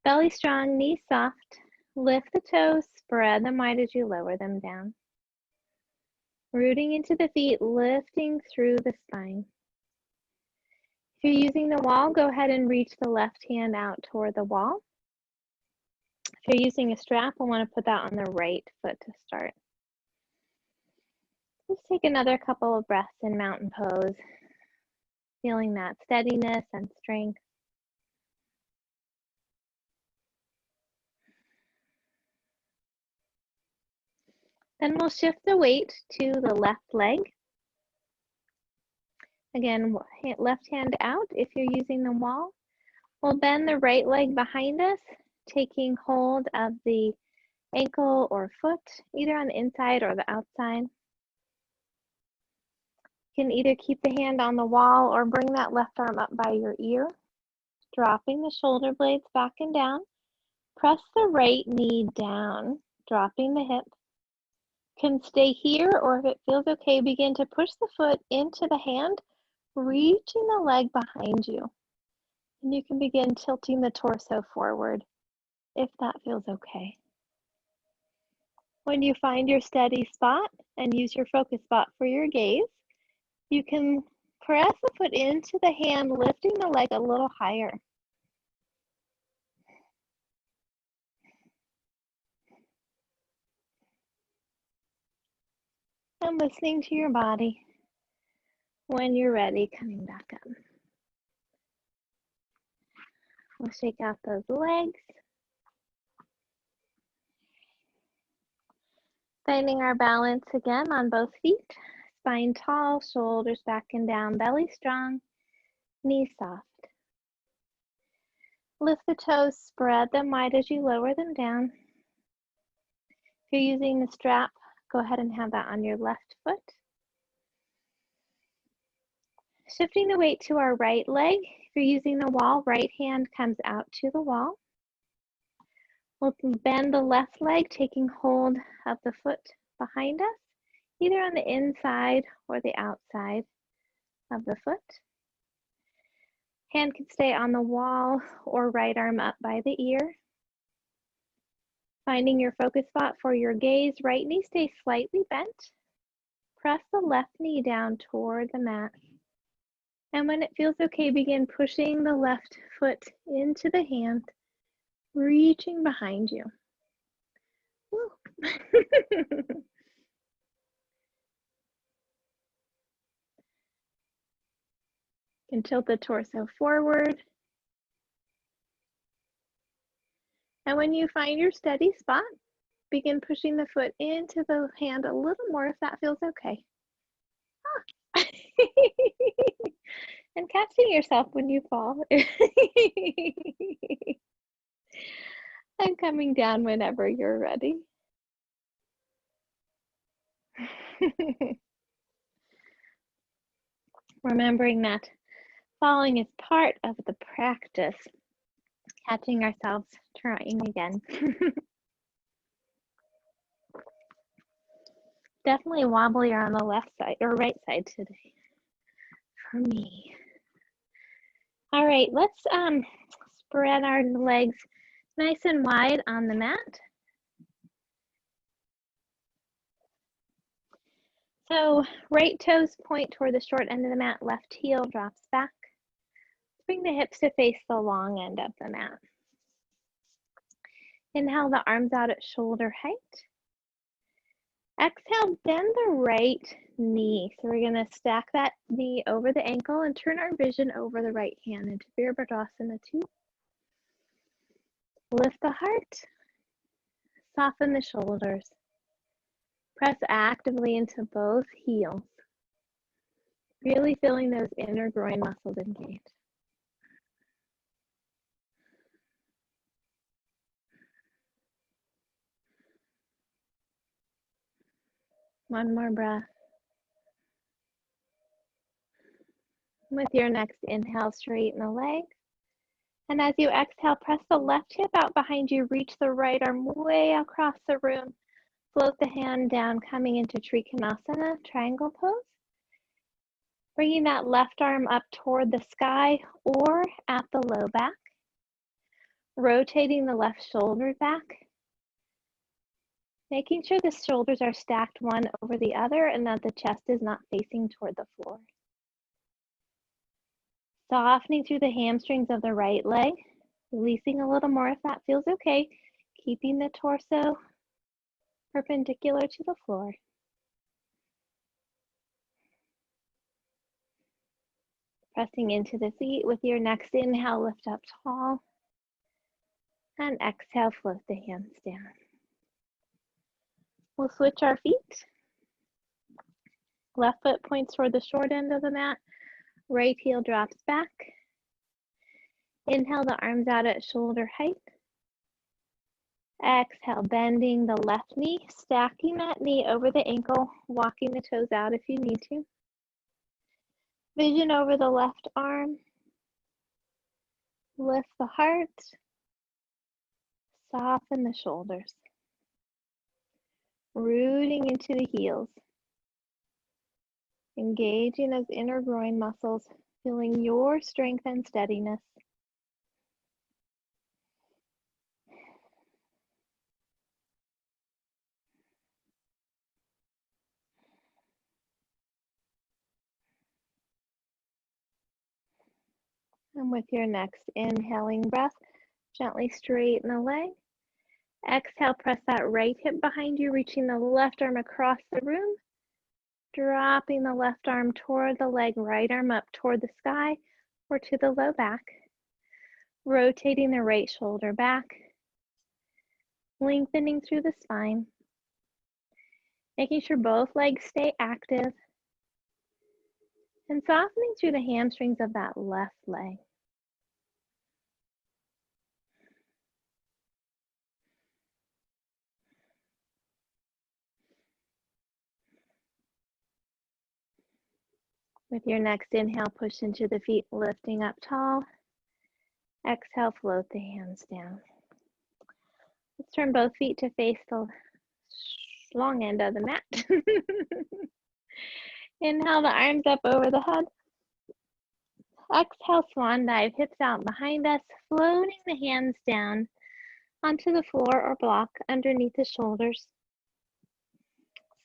Belly strong, knees soft. Lift the toes, spread them wide as you lower them down. Rooting into the feet, lifting through the spine. If you're using the wall, go ahead and reach the left hand out toward the wall. If you're using a strap, I want to put that on the right foot to start. Let's take another couple of breaths in mountain pose, feeling that steadiness and strength. Then we'll shift the weight to the left leg. Again, left hand out if you're using the wall. We'll bend the right leg behind us, taking hold of the ankle or foot, either on the inside or the outside. You can either keep the hand on the wall or bring that left arm up by your ear, dropping the shoulder blades back and down. Press the right knee down, dropping the hip. Can stay here, or if it feels okay, begin to push the foot into the hand, reaching the leg behind you. And you can begin tilting the torso forward if that feels okay. When you find your steady spot and use your focus spot for your gaze, you can press the foot into the hand, lifting the leg a little higher. And listening to your body. When you're ready, coming back up. We'll shake out those legs. Finding our balance again on both feet. Spine tall, shoulders back and down, belly strong, knees soft. Lift the toes, spread them wide as you lower them down. If you're using the strap, go ahead and have that on your left foot. Shifting the weight to our right leg. If you're using the wall, right hand comes out to the wall. We'll bend the left leg, taking hold of the foot behind us, either on the inside or the outside of the foot. Hand can stay on the wall or right arm up by the ear. Finding your focus spot for your gaze, right knee stays slightly bent. Press the left knee down toward the mat. And when it feels okay, begin pushing the left foot into the hand, reaching behind you. You can tilt the torso forward. And when you find your steady spot, begin pushing the foot into the hand a little more if that feels okay. And catching yourself when you fall. And coming down whenever you're ready. Remembering that falling is part of the practice. Catching ourselves, trying again. Definitely wobblier on the left side or right side today for me. All right, let's spread our legs nice and wide on the mat. So right toes point toward the short end of the mat, left heel drops back. Bring the hips to face the long end of the mat. Inhale the arms out at shoulder height. Exhale, bend the right knee. So we're going to stack that knee over the ankle and turn our vision over the right hand into Vratny-Smith 2. Lift the heart. Soften the shoulders. Press actively into both heels. Really feeling those inner groin muscles engaged. One more breath. With your next inhale, straighten the legs. And as you exhale, press the left hip out behind you. Reach the right arm way across the room. Float the hand down, coming into Trikonasana, triangle pose. Bringing that left arm up toward the sky or at the low back. Rotating the left shoulder back. Making sure the shoulders are stacked one over the other and that the chest is not facing toward the floor. Softening through the hamstrings of the right leg. Releasing a little more if that feels okay. Keeping the torso perpendicular to the floor. Pressing into the feet with your next inhale, lift up tall. And exhale, float the hands down. We'll switch our feet. Left foot points toward the short end of the mat. Right heel drops back. Inhale the arms out at shoulder height. Exhale, bending the left knee, stacking that knee over the ankle, walking the toes out if you need to. Vision over the left arm. Lift the heart. Soften the shoulders. Rooting into the heels. Engaging those inner groin muscles, feeling your strength and steadiness. And with your next inhaling breath, gently straighten the leg. Exhale, press that right hip behind you, reaching the left arm across the room. Dropping the left arm toward the leg, right arm up toward the sky or to the low back. Rotating the right shoulder back. Lengthening through the spine. Making sure both legs stay active. And softening through the hamstrings of that left leg. With your next inhale, push into the feet, lifting up tall. Exhale, float the hands down. Let's turn both feet to face the long end of the mat. Inhale the arms up over the head. Exhale, swan dive, hips out behind us, floating the hands down onto the floor or block underneath the shoulders.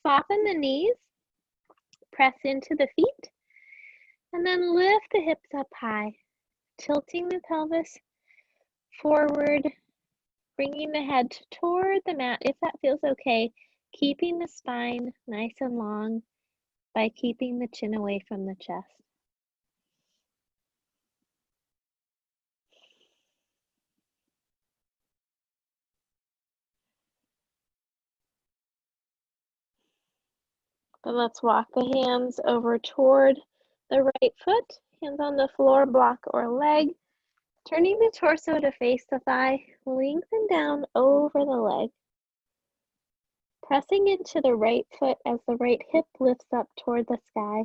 Soften the knees, press into the feet, and then lift the hips up high, tilting the pelvis forward, bringing the head toward the mat if that feels okay, keeping the spine nice and long by keeping the chin away from the chest. But let's walk the hands over toward the right foot, hands on the floor, block or leg. Turning the torso to face the thigh, lengthen down over the leg. Pressing into the right foot as the right hip lifts up toward the sky.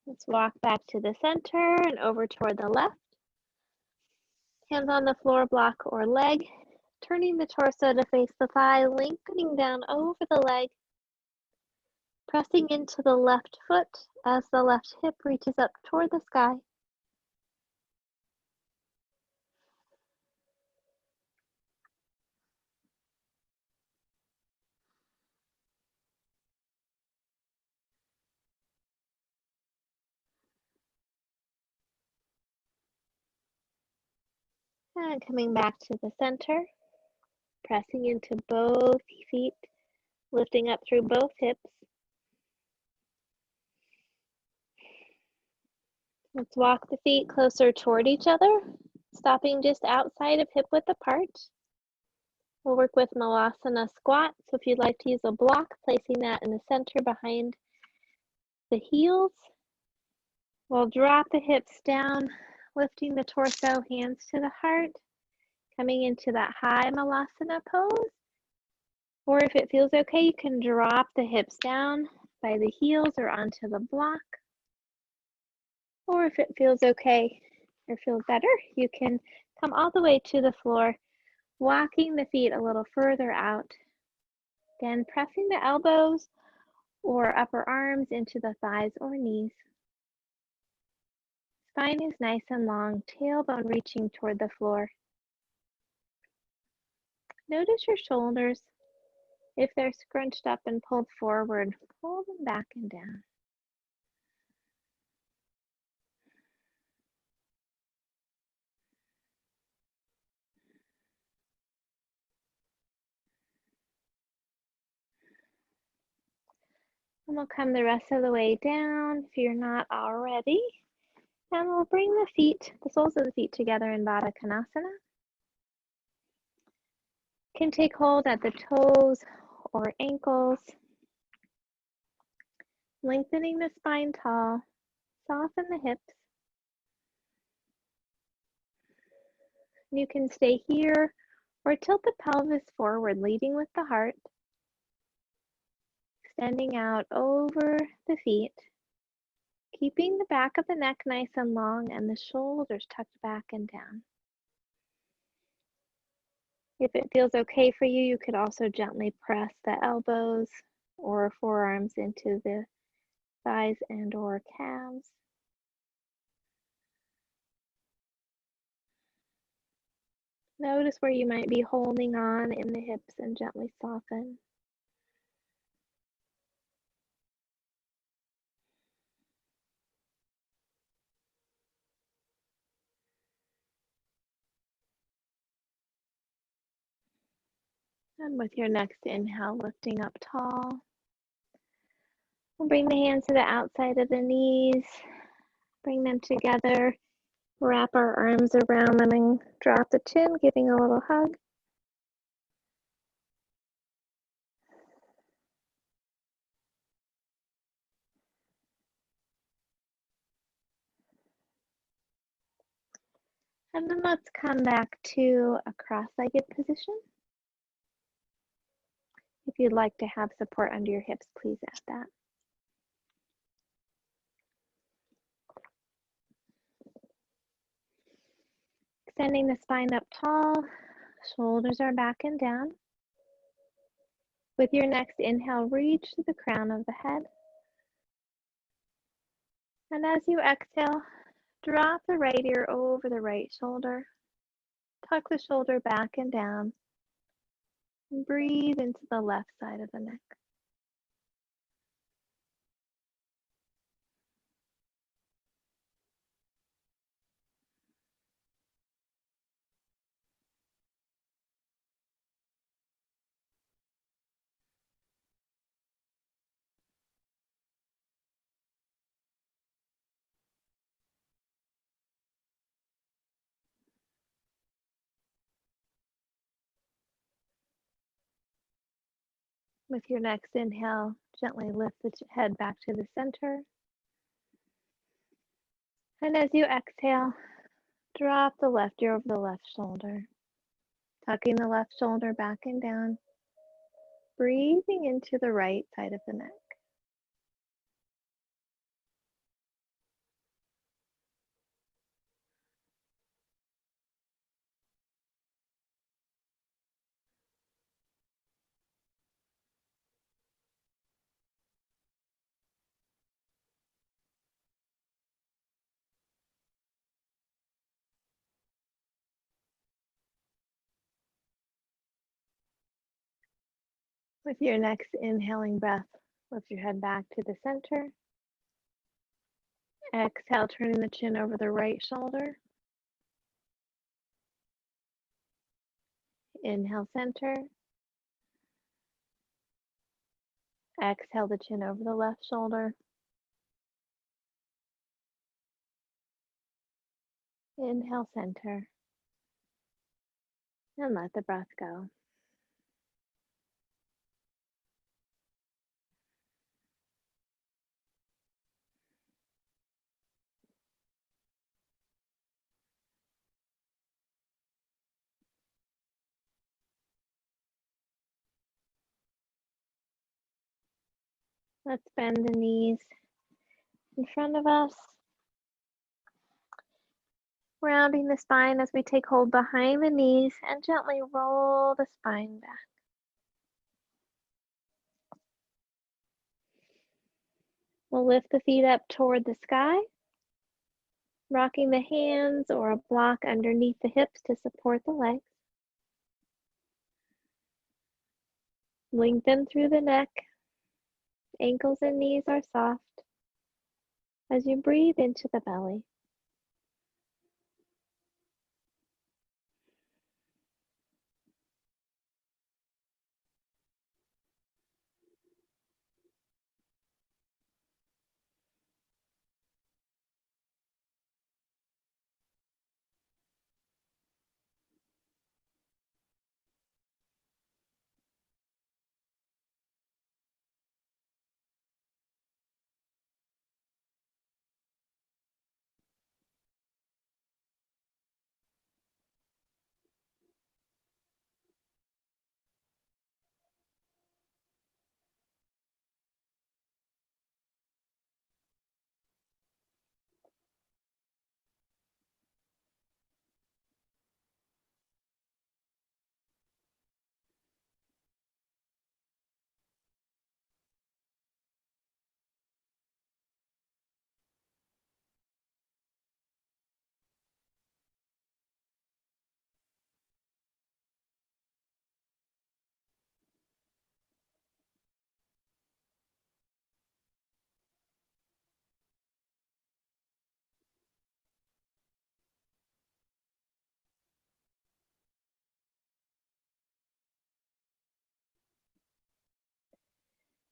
Let's walk back to the center and over toward the left. Hands on the floor, block or leg. Turning the torso to face the thigh, lengthening down over the leg. Pressing into the left foot as the left hip reaches up toward the sky. And coming back to the center, pressing into both feet, lifting up through both hips. Let's walk the feet closer toward each other, stopping just outside of hip width apart. We'll work with Malasana squat. So if you'd like to use a block, placing that in the center behind the heels. We'll drop the hips down, lifting the torso, hands to the heart, coming into that high Malasana pose. Or if it feels okay, you can drop the hips down by the heels or onto the block. Or if it feels okay or feels better, you can come all the way to the floor, walking the feet a little further out. Again, pressing the elbows or upper arms into the thighs or knees. Spine is nice and long, tailbone reaching toward the floor. Notice your shoulders. If they're scrunched up and pulled forward, pull them back and down. And we'll come the rest of the way down if you're not already. And we'll bring the soles of the feet together in Baddha Konasana. Can take hold at the toes or ankles, lengthening the spine tall, soften the hips. You can stay here or tilt the pelvis forward, leading with the heart, extending out over the feet, keeping the back of the neck nice and long and the shoulders tucked back and down. If it feels okay for you, you could also gently press the elbows or forearms into the thighs and or calves. Notice where you might be holding on in the hips and gently soften. And with your next inhale, lifting up tall. We'll bring the hands to the outside of the knees, bring them together, wrap our arms around them and drop the chin, giving a little hug. And then let's come back to a cross-legged position. If you'd like to have support under your hips, please add that. Extending the spine up tall, shoulders are back and down. With your next inhale, reach to the crown of the head. And as you exhale, drop the right ear over the right shoulder. Tuck the shoulder back and down. And breathe into the left side of the neck. With your next inhale, gently lift the head back to the center. And as you exhale, drop the left ear over the left shoulder. Tucking the left shoulder back and down. Breathing into the right side of the neck. With your next inhaling breath, lift your head back to the center. Exhale, turning the chin over the right shoulder. Inhale, center. Exhale the chin over the left shoulder. Inhale, center. And let the breath go. Let's bend the knees in front of us. Rounding the spine as we take hold behind the knees and gently roll the spine back. We'll lift the feet up toward the sky, rocking the hands or a block underneath the hips to support the legs. Lengthen through the neck. Ankles and knees are soft as you breathe into the belly.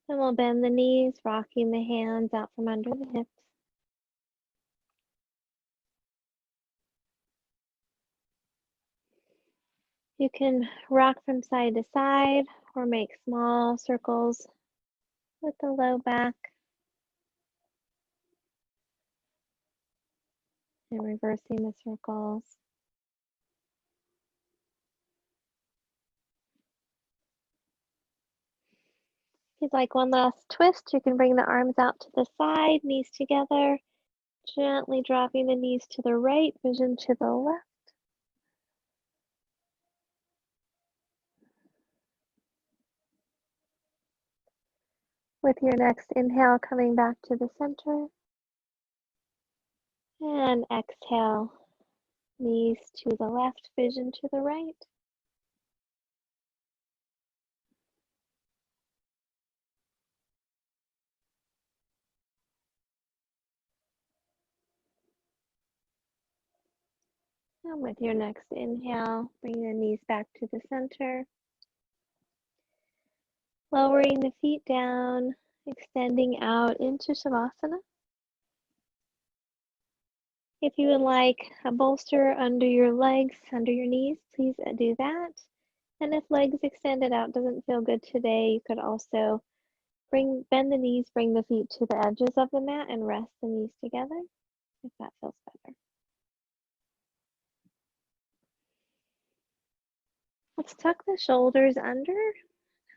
And we'll bend the knees, rocking the hands out from under the hips. You can rock from side to side or make small circles with the low back and reversing the circles. If you'd like one last twist, you can bring the arms out to the side, knees together, gently dropping the knees to the right, vision to the left. With your next inhale, coming back to the center. And exhale, knees to the left, vision to the right. And with your next inhale, bring the knees back to the center. Lowering the feet down, extending out into Shavasana. If you would like a bolster under your legs, under your knees, please do that. And if legs extended out doesn't feel good today, you could also bend the knees, bring the feet to the edges of the mat and rest the knees together if that feels better. Let's tuck the shoulders under,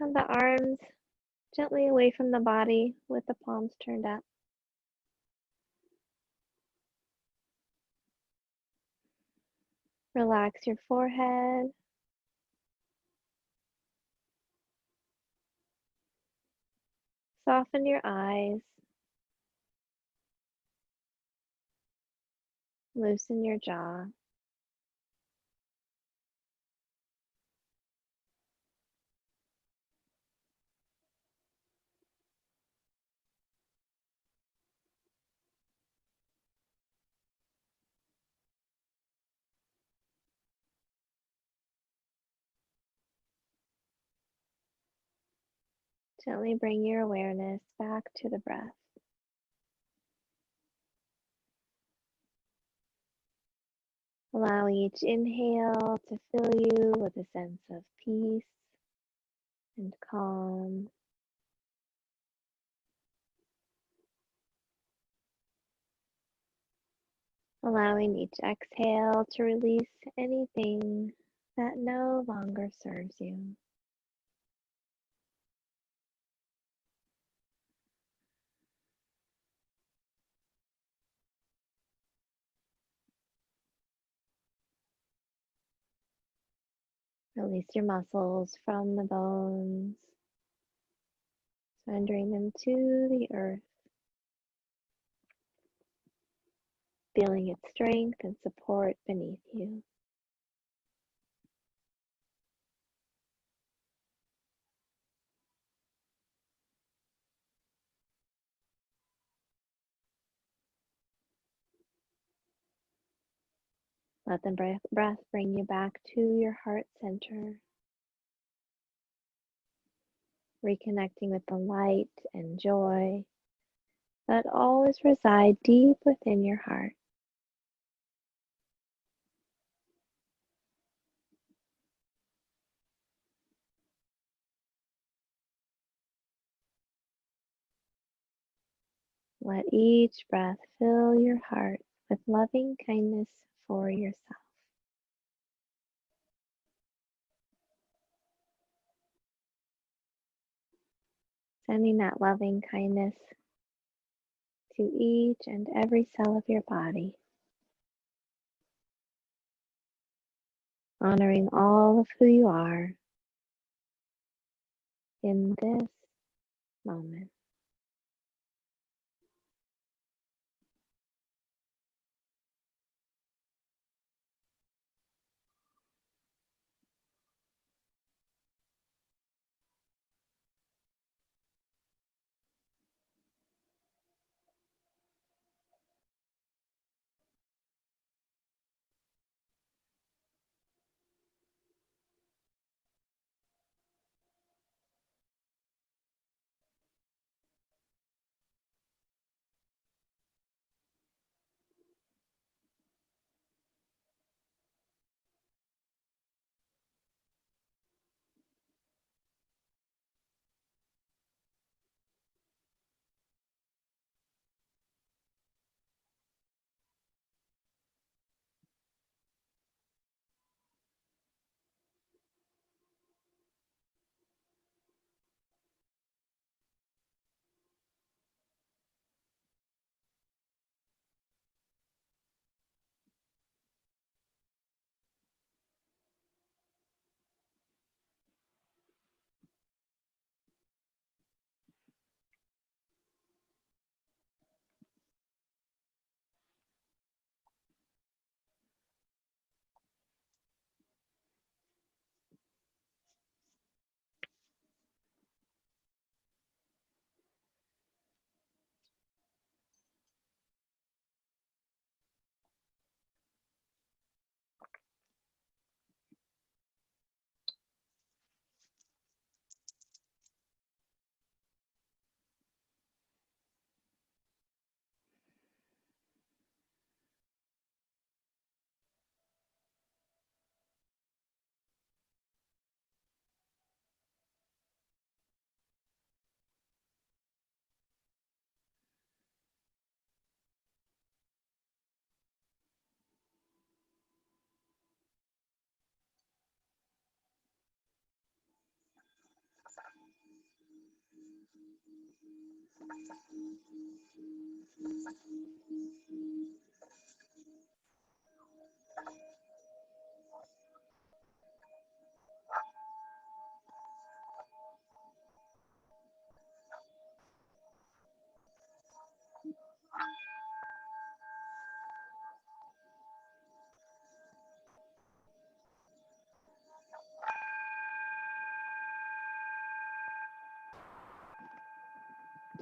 have the arms gently away from the body with the palms turned up. Relax your forehead. Soften your eyes. Loosen your jaw. Gently bring your awareness back to the breath. Allowing each inhale to fill you with a sense of peace and calm. Allowing each exhale to release anything that no longer serves you. Release your muscles from the bones, surrendering them to the earth, feeling its strength and support beneath you. Let the breath bring you back to your heart center, reconnecting with the light and joy that always reside deep within your heart. Let each breath fill your heart with loving kindness for yourself. Sending that loving kindness to each and every cell of your body, honoring all of who you are in this moment.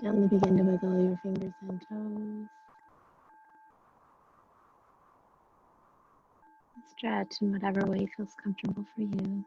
Gently begin to wiggle your fingers and toes. Stretch in whatever way feels comfortable for you.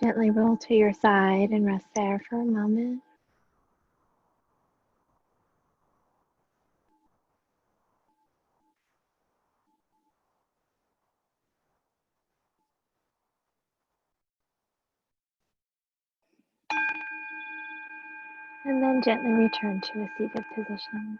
Gently roll to your side and rest there for a moment. And then gently return to a seated position.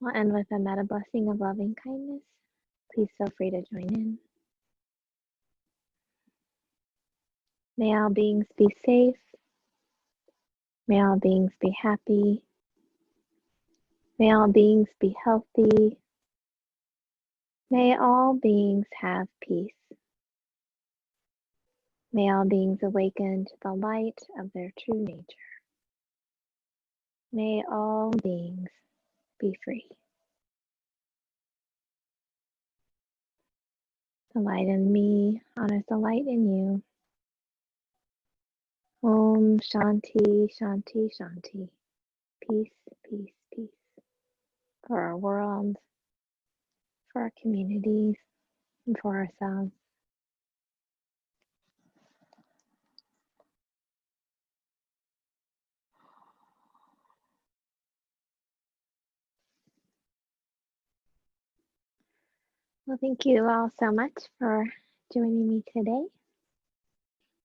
We'll end with a metta blessing of loving kindness. Please feel free to join in. May all beings be safe. May all beings be happy. May all beings be healthy. May all beings have peace. May all beings awaken to the light of their true nature. May all beings be free. The light in me honors the light in you. Om Shanti, Shanti, Shanti. Peace, peace, peace. For our world, for our communities, and for ourselves. Well, thank you all so much for joining me today.